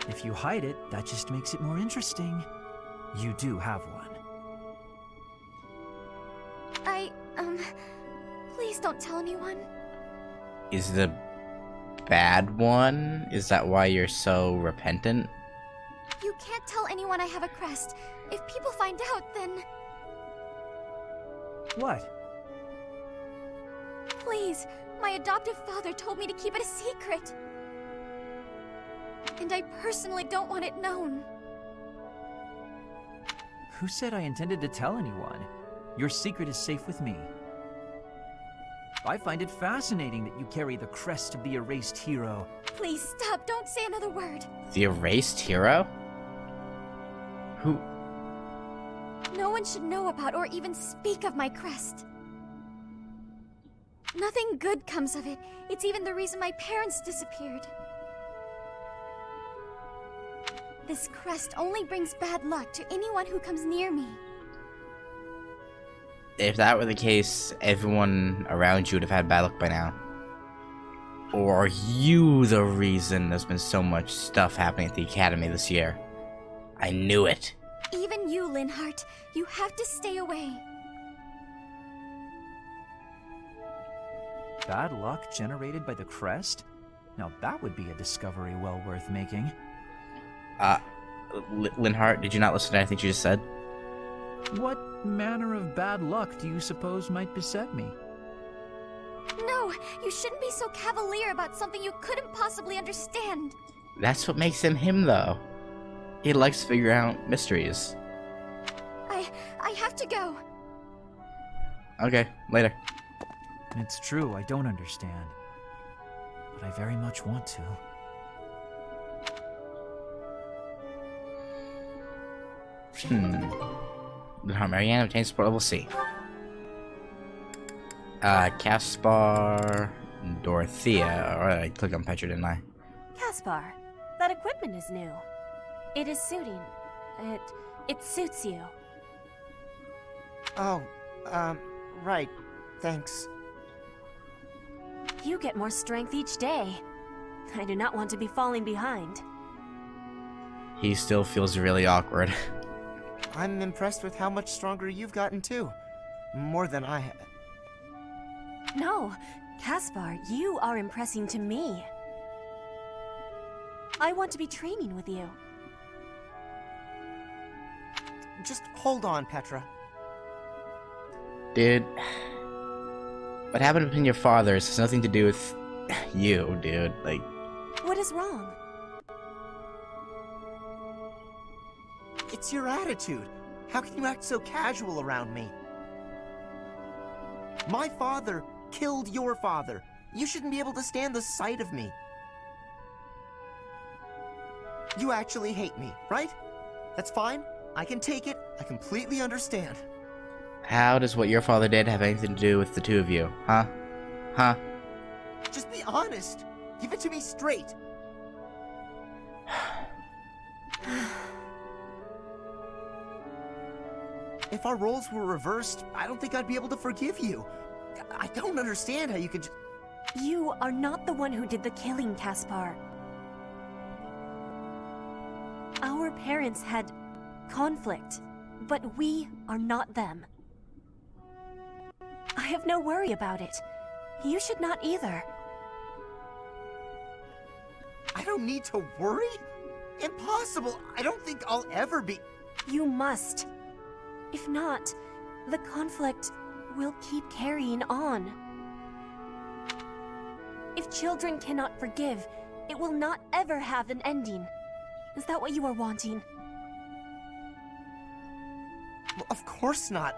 If you hide it, that just makes it more interesting. You do have one. Please don't tell anyone. Is the bad one? Is that why you're so repentant? You can't tell anyone I have a crest. If people find out, then... What? Please, my adoptive father told me to keep it a secret. And I personally don't want it known. Who said I intended to tell anyone? Your secret is safe with me. I find it fascinating that you carry the crest of the erased hero. Please stop, don't say another word. The erased hero? Who? No one should know about or even speak of my crest. Nothing good comes of it. It's even the reason my parents disappeared. This crest only brings bad luck to anyone who comes near me. If that were the case, everyone around you would have had bad luck by now. Or are you the reason there's been so much stuff happening at the academy this year? I knew it. Even you, Linhart, you have to stay away. Bad luck generated by the crest? Now that would be a discovery well worth making. Linhart, did you not listen to anything you just said? What manner of bad luck do you suppose might beset me? No, you shouldn't be so cavalier about something you couldn't possibly understand. That's what makes him him, though. He likes to figure out mysteries. I have to go. Okay, later. It's true, I don't understand. But I very much want to. Marianne obtains support level C. Caspar, Dorothea. Alright, I clicked on Petra, didn't I? Caspar, that equipment is new. It is suiting. It suits you. Oh, right. Thanks. You get more strength each day. I do not want to be falling behind. He still feels really awkward. I'm impressed with how much stronger you've gotten too. More than I have. No, Caspar, you are impressing to me. I want to be training with you. Just hold on, Petra. Dude, what happened between your fathers has nothing to do with you, dude. Like, What is wrong? It's your attitude. How can you act so casual around me? My father killed your father. You shouldn't be able to stand the sight of me. You actually hate me, right? That's fine. I can take it. I completely understand. How does what your father did have anything to do with the two of you? Huh? Huh? Just be honest. Give it to me straight. If our roles were reversed, I don't think I'd be able to forgive you. I don't understand how you could just... You are not the one who did the killing, Caspar. Our parents had conflict, but we are not them. I have no worry about it. You should not either. I don't need to worry? Impossible! I don't think I'll ever be... You must. If not, the conflict will keep carrying on. If children cannot forgive, it will not ever have an ending. Is that what you are wanting? Well, of course not.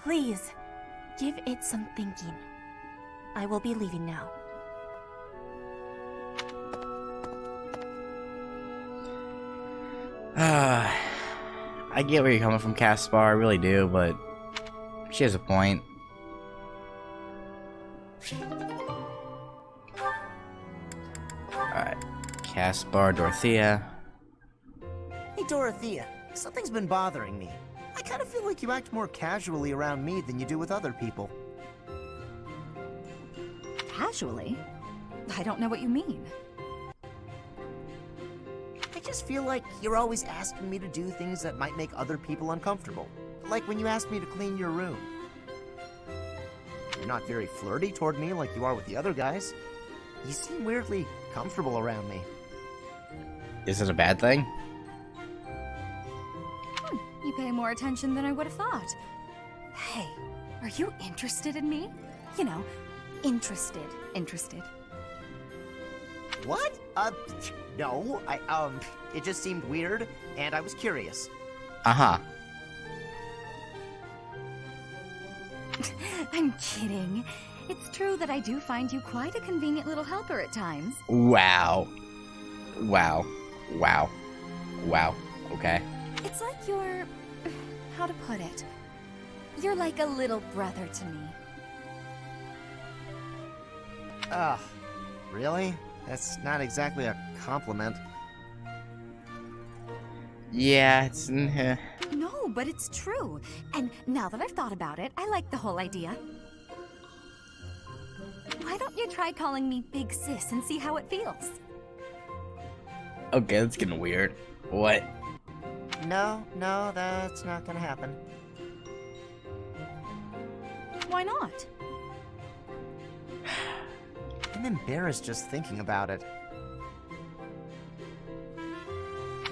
Please, give it some thinking. I will be leaving now. I get where you're coming from, Caspar, I really do, but she has a point. Alright, Caspar, Dorothea. Hey, Dorothea. Something's been bothering me. I kind of feel like you act more casually around me than you do with other people. Casually? I don't know what you mean. I just feel like you're always asking me to do things that might make other people uncomfortable. Like when you asked me to clean your room. You're not very flirty toward me like you are with the other guys. You seem weirdly comfortable around me. Is it a bad thing? You pay more attention than I would have thought. Hey, are you interested in me? You know, interested. What? No. It just seemed weird, and I was curious. Uh-huh. I'm kidding. It's true that I do find you quite a convenient little helper at times. Wow. Wow. Wow. Wow. Okay. It's like you're... how to put it? You're like a little brother to me. Ugh. Really? That's not exactly a compliment. Yeah, it's... No, but it's true. And now that I've thought about it, I like the whole idea. Why don't you try calling me Big Sis and see how it feels? Okay, that's getting weird. What? No, that's not gonna happen. Why not? I'm embarrassed just thinking about it.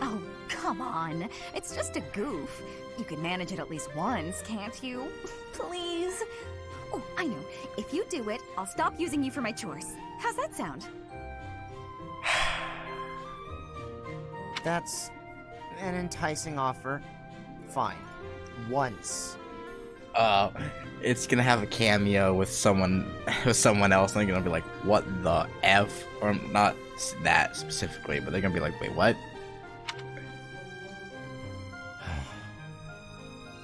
Oh, come on. It's just a goof. You can manage it at least once, can't you? Please? Oh, I know. If you do it, I'll stop using you for my chores. How's that sound? That's an enticing offer. Fine. Once. It's gonna have a cameo with someone else, and they're gonna be like, "What the f?" Or not that specifically, but they're gonna be like, "Wait, what?"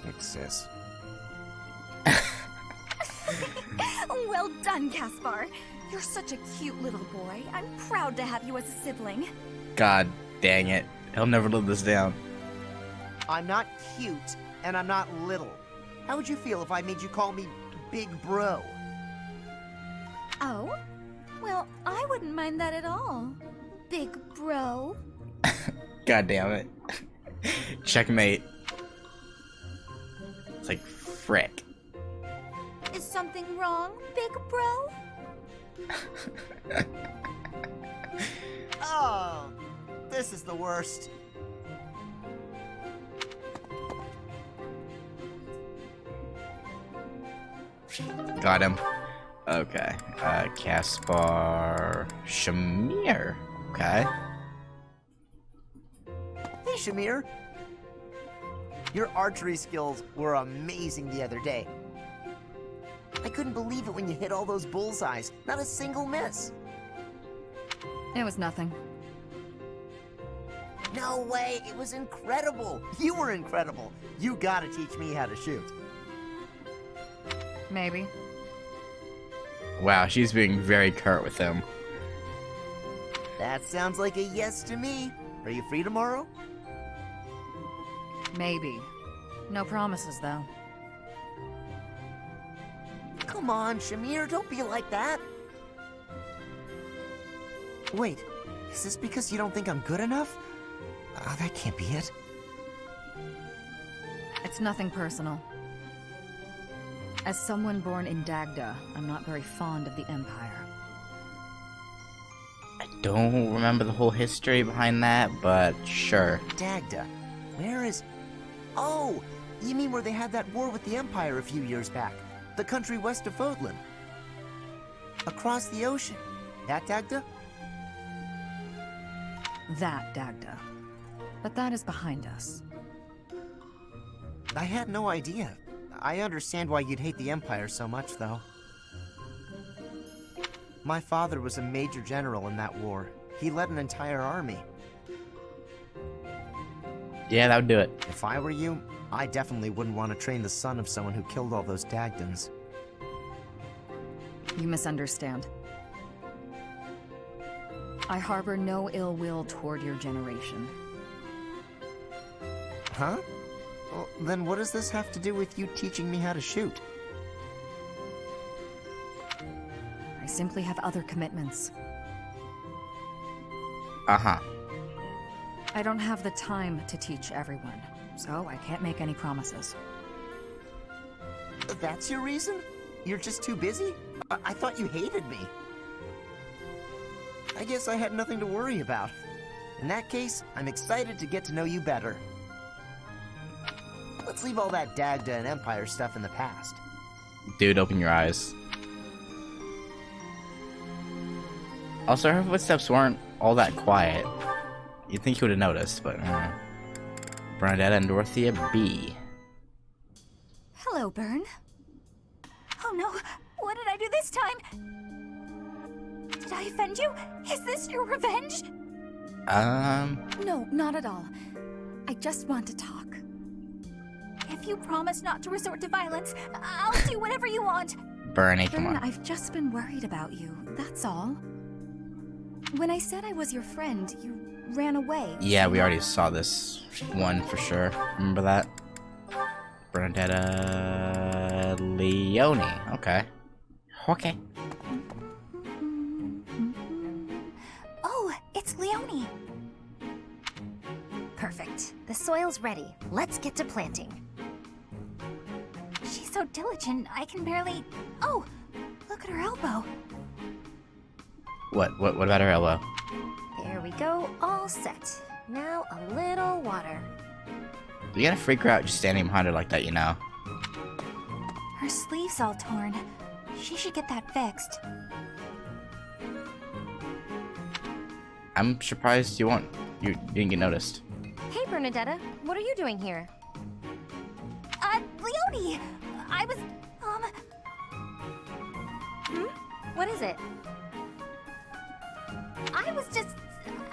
Big Sis. Well done, Caspar. You're such a cute little boy. I'm proud to have you as a sibling. God dang it. He'll never live this down. I'm not cute, and I'm not little. How would you feel if I made you call me Big Bro? Oh? Well, I wouldn't mind that at all. Big bro. God damn it. Checkmate. It's like, frick. Is something wrong, big bro? Oh, this is the worst. Got him. Okay. Caspar Shamir. Okay. Hey, Shamir! Your archery skills were amazing the other day. I couldn't believe it when you hit all those bullseyes. Not a single miss. It was nothing. No way! It was incredible! You were incredible! You gotta teach me how to shoot. Maybe. Wow, she's being very curt with him. That sounds like a yes to me. Are you free tomorrow? Maybe. No promises, though. Come on, Shamir, don't be like that. Wait, is this because you don't think I'm good enough? Oh, that can't be it. It's nothing personal. As someone born in Dagda, I'm not very fond of the Empire. I don't remember the whole history behind that, but sure. Dagda, where is... Oh, you mean where they had that war with the Empire a few years back? The country west of Fodlan. Across the ocean. That Dagda? That Dagda. But that is behind us. I had no idea. I understand why you'd hate the Empire so much, though. My father was a major general in that war. He led an entire army. Yeah, that would do it. If I were you, I definitely wouldn't want to train the son of someone who killed all those Dagdans. You misunderstand. I harbor no ill will toward your generation. Huh? Well, then what does this have to do with you teaching me how to shoot? I simply have other commitments. Uh-huh. I don't have the time to teach everyone, so I can't make any promises. That's your reason? You're just too busy? I thought you hated me. I guess I had nothing to worry about. In that case, I'm excited to get to know you better. Let's leave all that Dagda and Empire stuff in the past. Dude, open your eyes. Also, her footsteps weren't all that quiet. You'd think you would have noticed, but... Bernadette and Dorothea B. Hello, Bern. Oh no, what did I do this time? Did I offend you? Is this your revenge? No, not at all. I just want to talk. If you promise not to resort to violence, I'll do whatever you want. Bernie, come Bern, on. I've just been worried about you, that's all. When I said I was your friend, you ran away. Yeah, we already saw this one for sure. Remember that? Bernadetta Leone. Okay. Okay. Oh, it's Leone. Perfect. The soil's ready. Let's get to planting. She's so diligent, I can barely... Oh, look at her elbow. What about her elbow? There we go, all set. Now a little water. You gotta freak her out just standing behind her like that, you know. Her sleeve's all torn. She should get that fixed. I'm surprised you didn't get noticed. Hey, Bernadetta, what are you doing here? Leone! I was, What is it? I was just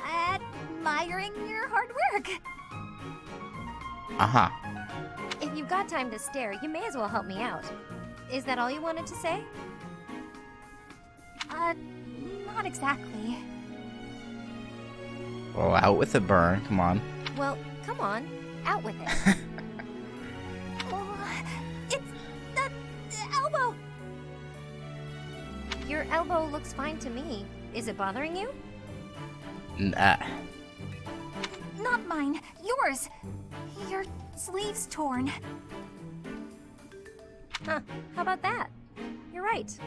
admiring your hard work. Uh-huh. If you've got time to stare, you may as well help me out. Is that all you wanted to say? Not exactly. Well, out with the burn. Come on. Well, come on, out with it. It's the elbow. Your elbow looks fine to me. Is it bothering you? Nah. Not mine. Yours. Your sleeve's torn. Huh, how about that? You're right.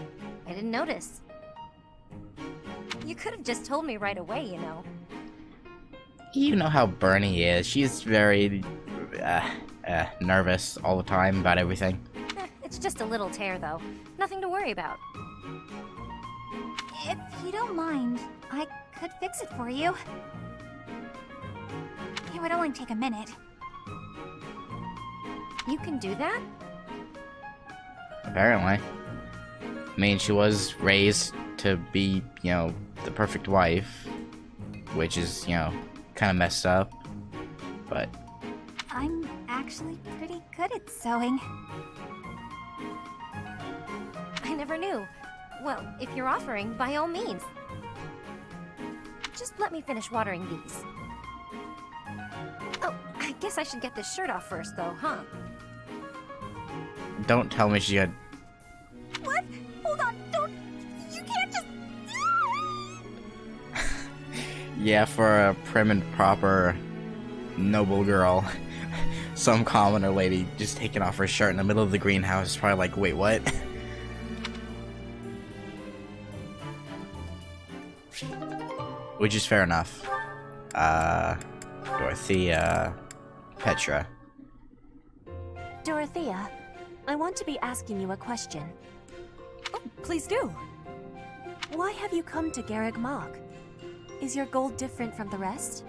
I didn't notice. You could have just told me right away, you know. You know how Bernie is. She's very nervous all the time about everything. It's just a little tear, though. Nothing to worry about. If you don't mind, I could fix it for you. It would only take a minute. You can do that? Apparently. I mean, she was raised to be, you know, the perfect wife, which is, you know, kind of messed up, but... I'm actually pretty good at sewing. I never knew. Well, if you're offering, by all means. Just let me finish watering these. Oh, I guess I should get this shirt off first, though, huh? Don't tell me she had... What? Hold on, don't... You can't just... Yeah, for a prim and proper noble girl, some commoner lady just taking off her shirt in the middle of the greenhouse is probably like, wait, what? Which is fair enough. Dorothea... Petra. Dorothea, I want to be asking you a question. Oh, please do. Why have you come to Garreg Mach? Is your goal different from the rest?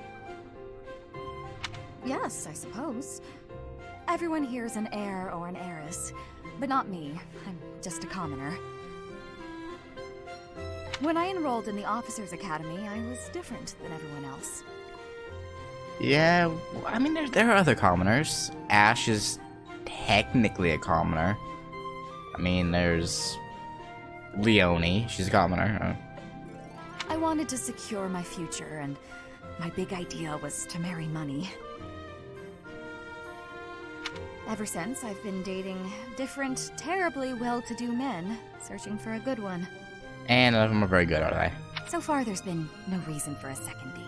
Yes, I suppose. Everyone here is an heir or an heiress, but not me. I'm just a commoner. When I enrolled in the Officers' Academy, I was different than everyone else. Yeah, I mean, there are other commoners. Ash is technically a commoner. I mean, there's Leonie, she's a commoner. I wanted to secure my future, and my big idea was to marry money. Ever since, I've been dating different, terribly well-to-do men, searching for a good one. And none of them are very good, are they? So far, there's been no reason for a second date.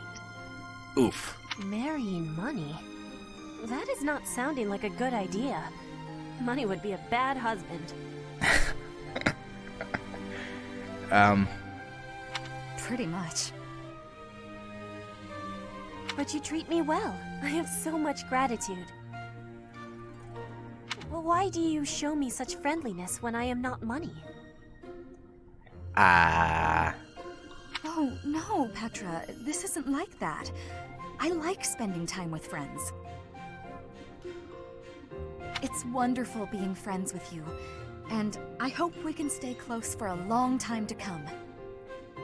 Oof. Marrying money? That is not sounding like a good idea. Money would be a bad husband. Pretty much. But you treat me well. I have so much gratitude. Well, why do you show me such friendliness when I am not money? Oh, no, Petra. This isn't like that. I like spending time with friends. It's wonderful being friends with you, and I hope we can stay close for a long time to come.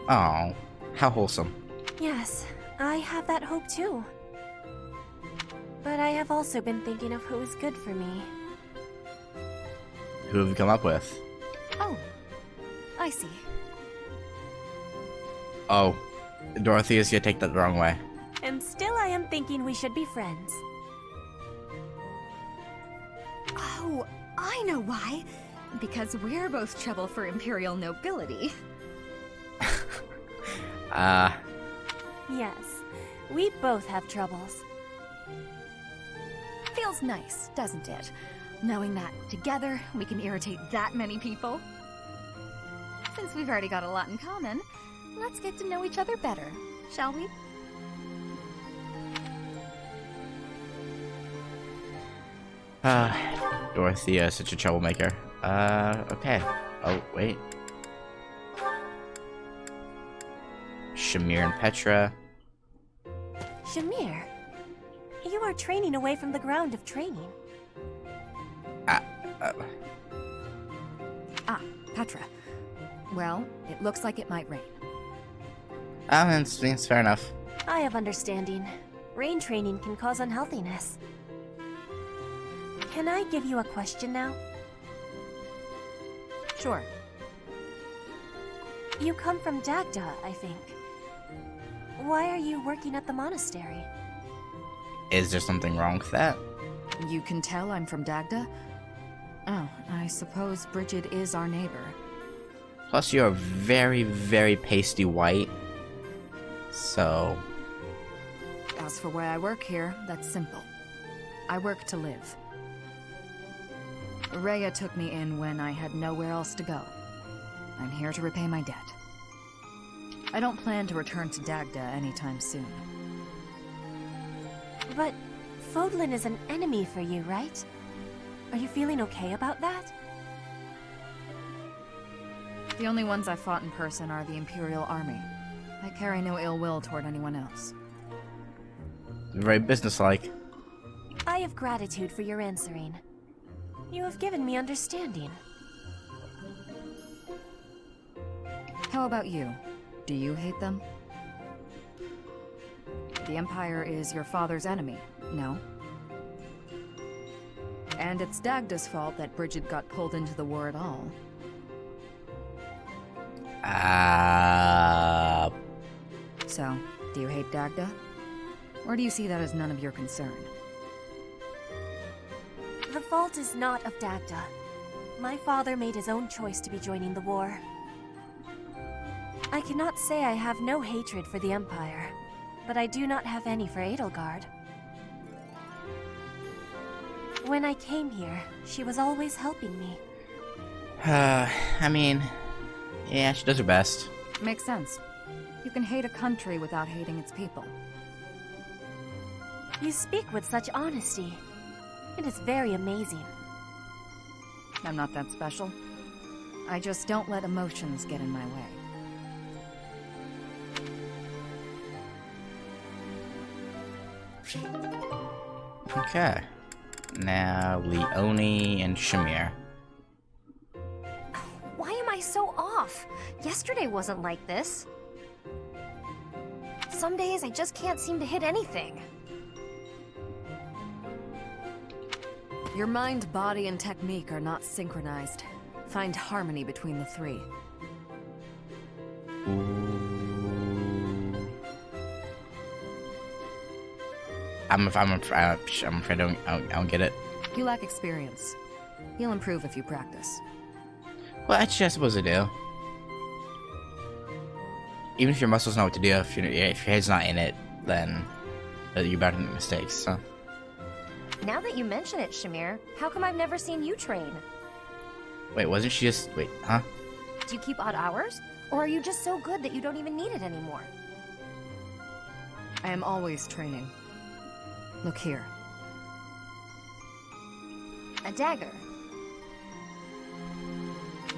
Oh, how wholesome. Yes, I have that hope too. But I have also been thinking of who is good for me. Who have you come up with? Oh, I see. Oh, Dorothea's gonna take that the wrong way. And still I am thinking we should be friends. Oh, I know why. Because we're both trouble for Imperial nobility. Yes, we both have troubles. Feels nice, doesn't it? Knowing that together we can irritate that many people. Since we've already got a lot in common, let's get to know each other better, shall we? Dorothea is such a troublemaker. Okay. Oh, wait. Shamir and Petra. Shamir, you are training away from the ground of training. Petra. Well, it looks like it might rain. It's fair enough. I have understanding. Rain training can cause unhealthiness. Can I give you a question now? Sure. You come from Dagda, I think. Why are you working at the monastery? Is there something wrong with that? You can tell I'm from Dagda? Oh, I suppose Bridget is our neighbor. Plus, you're very, very pasty white. So... As for why I work here, that's simple. I work to live. Rhea took me in when I had nowhere else to go. I'm here to repay my debt. I don't plan to return to Dagda anytime soon. But Fodlan is an enemy for you, right? Are you feeling okay about that? The only ones I fought in person are the Imperial Army. I carry no ill will toward anyone else. Very businesslike. I have gratitude for your answering. You have given me understanding. How about you? Do you hate them? The Empire is your father's enemy, no? And it's Dagda's fault that Bridget got pulled into the war at all. So, do you hate Dagda? Or do you see that as none of your concern? The fault is not of Dagda. My father made his own choice to be joining the war. I cannot say I have no hatred for the Empire, but I do not have any for Edelgard. When I came here, she was always helping me. I mean, yeah, she does her best. Makes sense. You can hate a country without hating its people. You speak with such honesty. It is very amazing. I'm not that special. I just don't let emotions get in my way. Okay. Now, Leone and Shamir. Why am I so off? Yesterday wasn't like this. Some days I just can't seem to hit anything. Your mind, body, and technique are not synchronized. Find harmony between the three. I'm afraid I don't get it. You lack experience. You'll improve if you practice. Well, actually, I suppose I do. Even if your muscles know what to do, if your head's not in it, then you're bound to make mistakes, so. Now that you mention it, Shamir, how come I've never seen you train? Wait, wasn't she just... Wait, huh? Do you keep odd hours? Or are you just so good that you don't even need it anymore? I am always training. Look here. A dagger.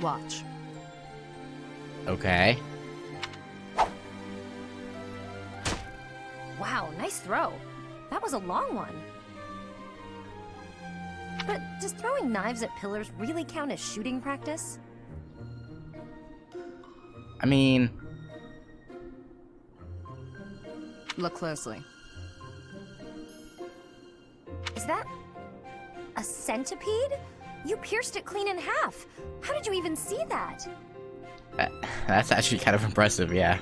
Watch. Okay. Wow, nice throw. That was a long one. But does throwing knives at pillars really count as shooting practice? I mean... Look closely. Is that a centipede? You pierced it clean in half. How did you even see that? That's actually kind of impressive, yeah.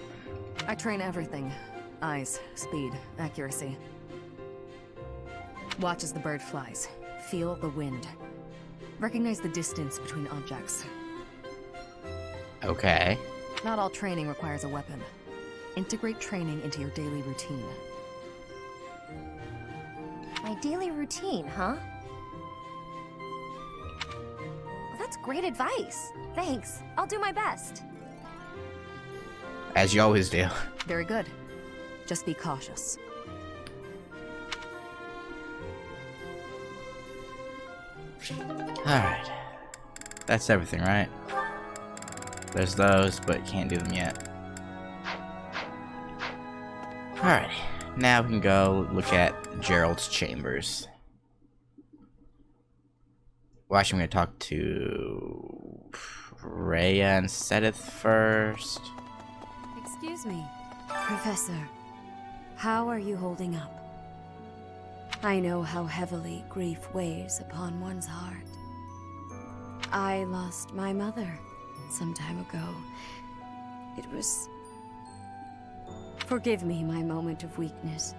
I train everything. Eyes, speed, accuracy. Watch as the bird flies. Feel the wind. Recognize the distance between objects. Okay. Not all training requires a weapon. Integrate training into your daily routine. My daily routine, huh? Well, that's great advice. Thanks. I'll do my best. As you always do. Very good. Just be cautious. Alright. That's everything, right? There's those, but can't do them yet. Alright. Now we can go look at Gerald's chambers. Well, actually, I'm going to talk to Rhea and Sedith first. Excuse me, Professor. How are you holding up? I know how heavily grief weighs upon one's heart. I lost my mother some time ago. It was... Forgive me my moment of weakness.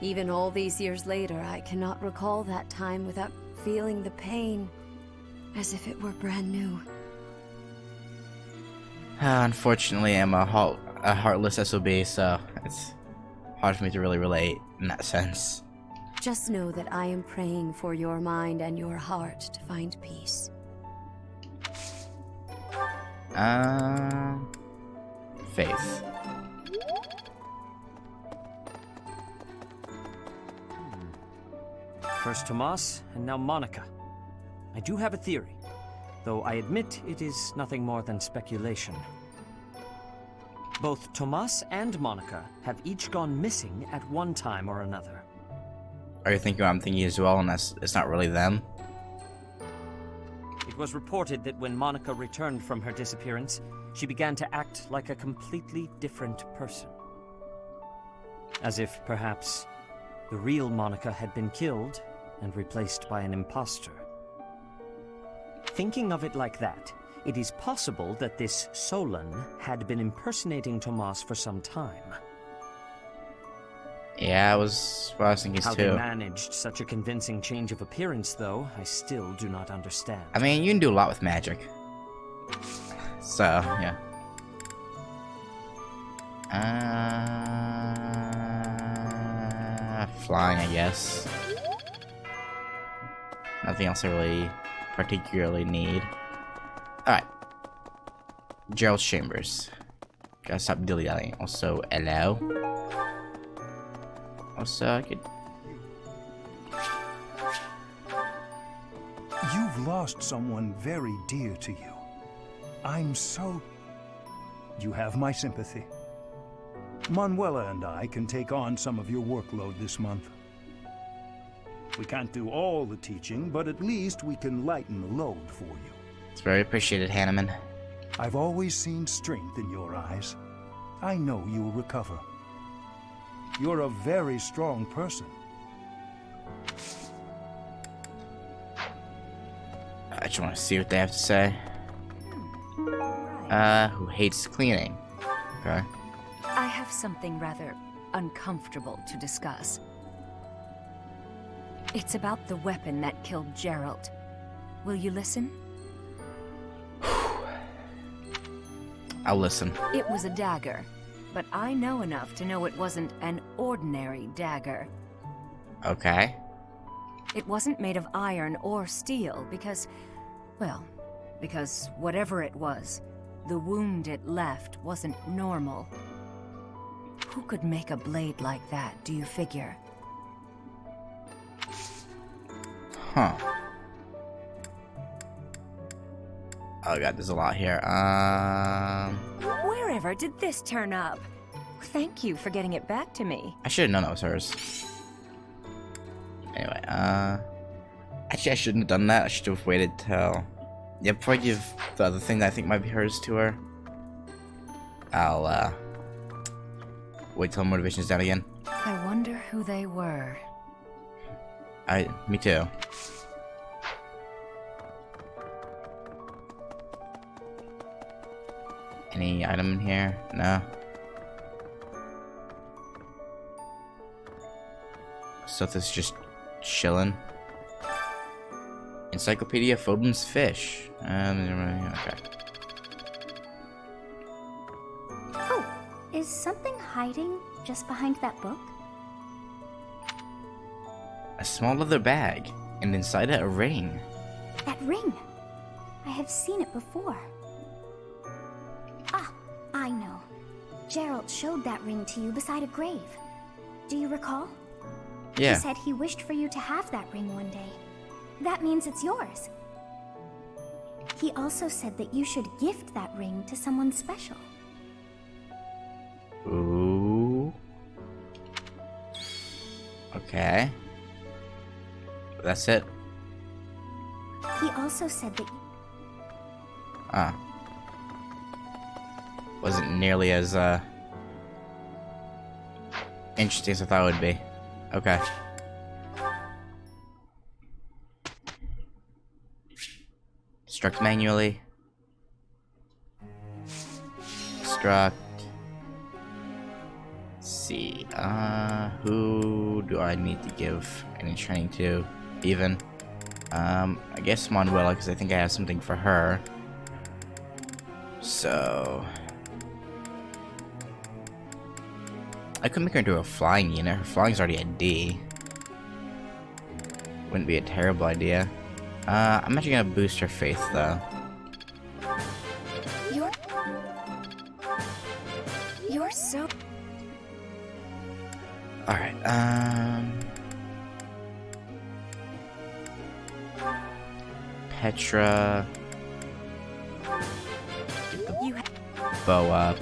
Even all these years later, I cannot recall that time without feeling the pain as if it were brand new. Unfortunately, I'm a heartless SOB, so it's hard for me to really relate in that sense. Just know that I am praying for your mind and your heart to find peace. Faith. First Tomas, and now Monica. I do have a theory, though I admit it is nothing more than speculation. Both Tomas and Monica have each gone missing at one time or another. Are you thinking what I'm thinking as well, and it's not really them? It was reported that when Monica returned from her disappearance, she began to act like a completely different person. As if, perhaps, the real Monica had been killed and replaced by an imposter. Thinking of it like that, it is possible that this Solon had been impersonating Tomas for some time. Yeah, I was thinking How too. they managed such a convincing change of appearance, though, I still do not understand. I mean, you can do a lot with magic. So, yeah. Flying, I guess. Nothing else I really particularly need. Alright. Gerald's chambers. Gotta stop dilly-dallying. Also, hello. Also, I could... You've lost someone very dear to you. I'm so... You have my sympathy. Manuela and I can take on some of your workload this month. We can't do all the teaching, but at least we can lighten the load for you. It's very appreciated, Hanneman. I've always seen strength in your eyes. I know you'll recover. You're a very strong person. I just want to see what they have to say. Who hates cleaning? Okay. I have something rather uncomfortable to discuss. It's about the weapon that killed Gerald. Will you listen? I'll listen. It was a dagger, but I know enough to know it wasn't an ordinary dagger. Okay. It wasn't made of iron or steel because, well, because whatever it was, the wound it left wasn't normal. Who could make a blade like that, do you figure? Huh. Oh god, there's a lot here. Wherever did this turn up? Thank you for getting it back to me. I should have known that was hers. Anyway, actually I shouldn't have done that. I should have waited till... Yeah, before I give the other thing that I think might be hers to her, I'll, wait till motivation's down again. I wonder who they were. Me too. Any item in here? No. Stuff is just chilling. Encyclopedia Foden's Fish. Okay. Oh, is something hiding just behind that book? A small leather bag, and inside it a ring. That ring! I have seen it before. Ah, I know. Gerald showed that ring to you beside a grave. Do you recall? Yeah. He said he wished for you to have that ring one day. That means it's yours. He also said that you should gift that ring to someone special. Ooh. Okay. That's it. He also said that... Wasn't nearly as, interesting as I thought it would be. Okay. Struct manually. Struct. Let's see. Who do I need to give any training to? Even. I guess Manuela, because I think I have something for her. So... I could make her into a flying unit. Her flying's already a D. Wouldn't be a terrible idea. I'm actually gonna boost her faith, though. You're so... Alright, Petra... Get the bow up.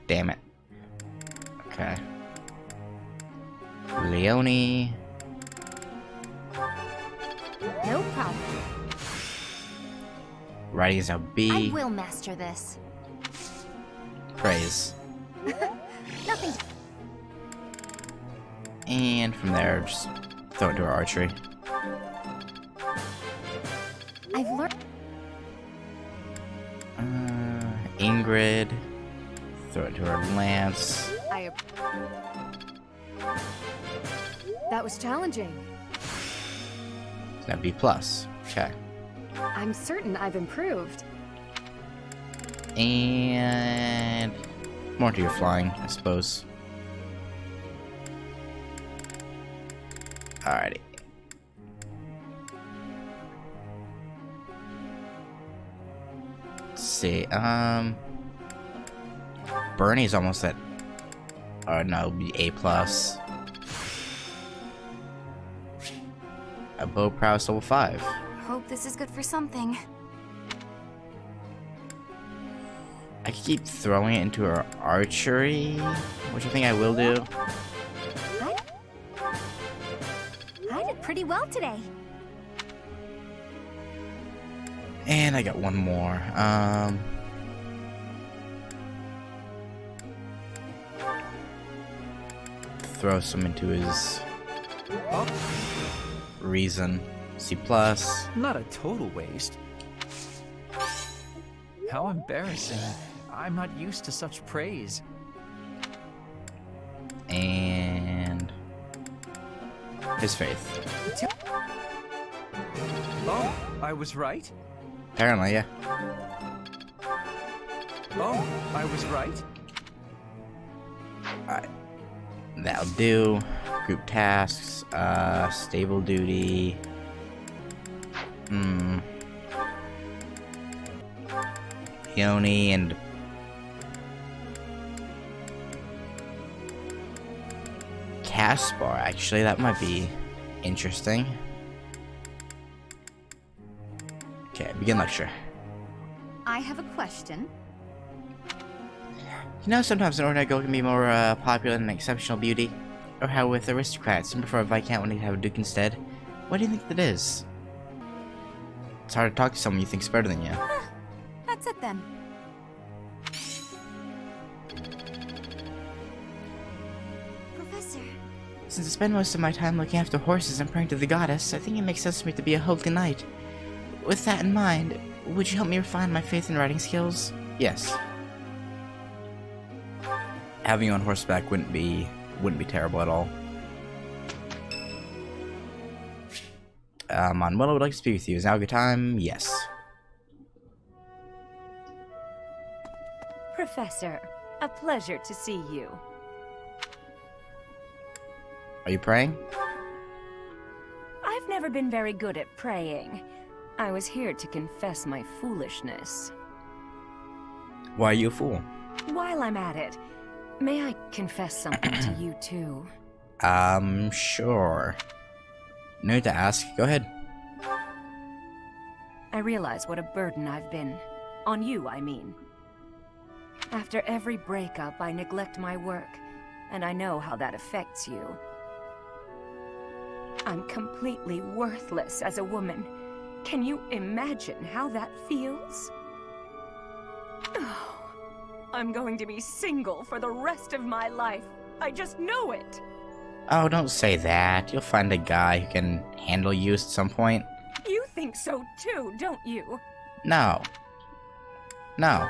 Damn it. Okay. Leone. No problem. Writing is now B. I will master this. Praise. Nothing. And from there, just throw it to our archery. I've learned. Ingrid. Throw it to our lance. That was challenging. It's now B plus. Okay. I'm certain I've improved. And more to your flying, I suppose. Alrighty. Let's see. Bernie's almost at. No, it'll be A plus. A bow prowess level 5. Hope this is good for something. I could keep throwing it into our archery, which I think I will do. I did pretty well today. And I got one more. Throw some into his reason. C plus. Not a total waste. How embarrassing. I'm not used to such praise. And his faith. Oh, I was right? Apparently, yeah. Oh, I was right? Alright. That'll do. Group tasks. Stable duty. Leone and Caspar, actually, that might be interesting. Okay, begin lecture. I have a question. You know, sometimes an ordinary girl can be more popular than exceptional beauty. Or how with aristocrats, some prefer a viscount when they have a duke instead. What do you think that is? It's hard to talk to someone you think's better than you. That's it then. Professor, Since I spend most of my time looking after horses and praying to the goddess, I think it makes sense for me to be a holy knight. With that in mind, would you help me refine my faith and writing skills? Yes. Having you on horseback wouldn't be terrible at all. Manuela would like to speak with you. Is now a good time? Yes. Professor, a pleasure to see you. Are you praying? I've never been very good at praying. I was here to confess my foolishness. Why are you a fool? While I'm at it, may I confess something to you too? Sure. No need to ask. Go ahead. I realize what a burden I've been. On you, I mean. After every breakup, I neglect my work, and I know how that affects you. I'm completely worthless as a woman. Can you imagine how that feels? Oh, I'm going to be single for the rest of my life. I just know it. Oh, don't say that. You'll find a guy who can handle you at some point. You think so too, don't you? No. No.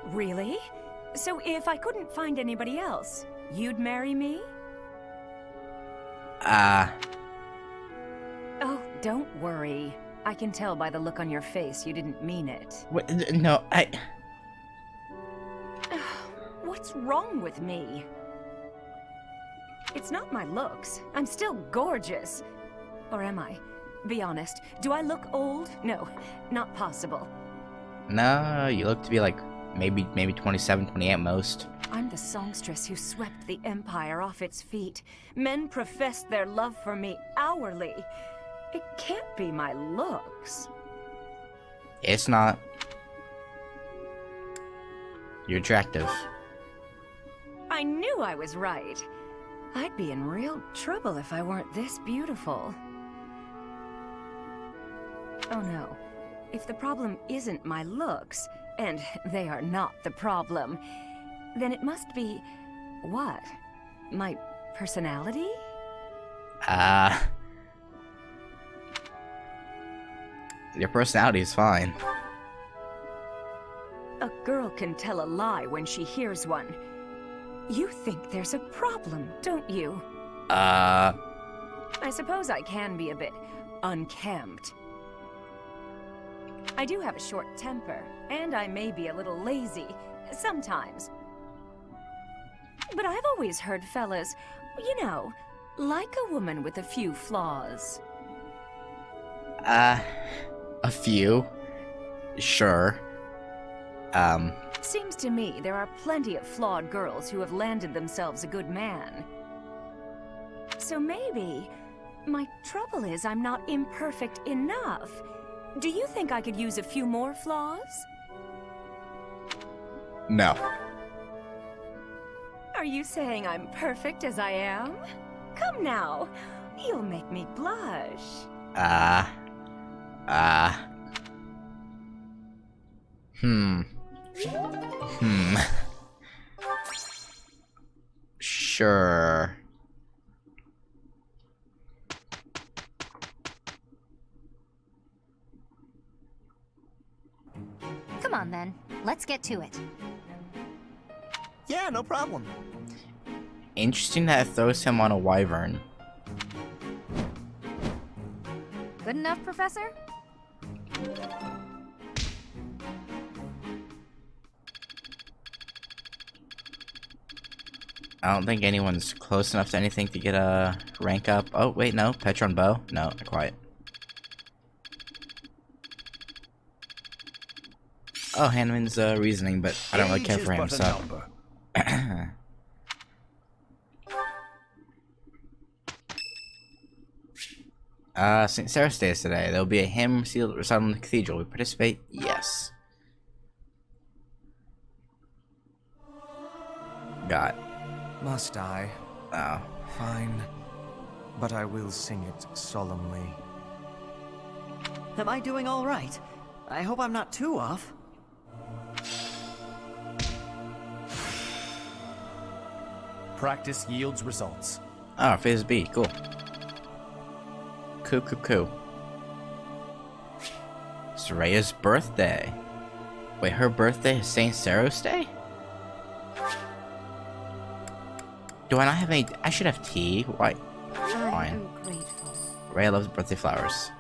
Really? So if I couldn't find anybody else, you'd marry me? Oh, don't worry. I can tell by the look on your face you didn't mean it. No, What's wrong with me? It's not my looks. I'm still gorgeous. Or am I? Be honest. Do I look old? No, not possible. No, you look to be like maybe 27, 28 at most. I'm the songstress who swept the Empire off its feet. Men professed their love for me hourly. It can't be my looks. It's not. You're attractive. I knew I was right. I'd be in real trouble if I weren't this beautiful. Oh no. If the problem isn't my looks, and they are not the problem, then it must be... what? My personality? Your personality is fine. A girl can tell a lie when she hears one. You think there's a problem, don't you? I suppose I can be a bit unkempt. I do have a short temper, and I may be a little lazy, sometimes. But I've always heard fellas, you know, like a woman with a few flaws. A few? Sure. Seems to me there are plenty of flawed girls who have landed themselves a good man. So maybe my trouble is I'm not imperfect enough. Do you think I could use a few more flaws? No. Are you saying I'm perfect as I am? Come now, you'll make me blush. Sure. Come on then, let's get to it. Yeah, no problem. Interesting that it throws him on a wyvern. Good enough, Professor? I don't think anyone's close enough to anything to get a rank up. Oh, wait, no. Petron bow? No, not quite. Oh, Hanman's reasoning, but I don't really care for him, so... St. Sarah's Day is today. There'll be a hymn recital in the cathedral. We participate? Yes. God. Must I? Oh. Fine. But I will sing it solemnly. Am I doing all right? I hope I'm not too off. Practice yields results. Oh, phase B. Cool. Cool. Soraya's birthday. Wait, her birthday is St. Sarah's Day? Do I not have any? I should have tea. Why? Fine. I'm grateful. Raya loves birthday flowers.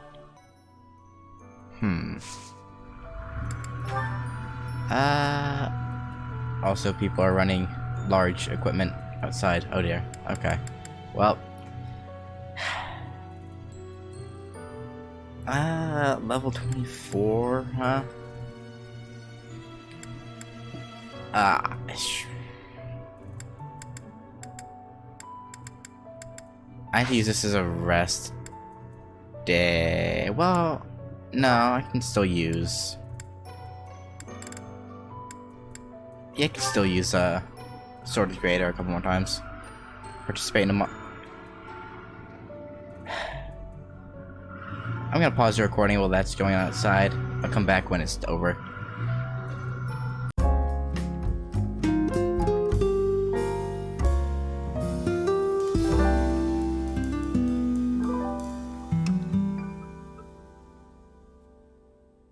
Also, people are running large equipment outside. Oh dear. Okay. Well. Level 24, huh? I have to use this as a rest day. Well, no, I can still use... Yeah, I can still use Sword Creator a couple more times. Participate in a I'm gonna pause the recording while that's going on outside. I'll come back when it's over.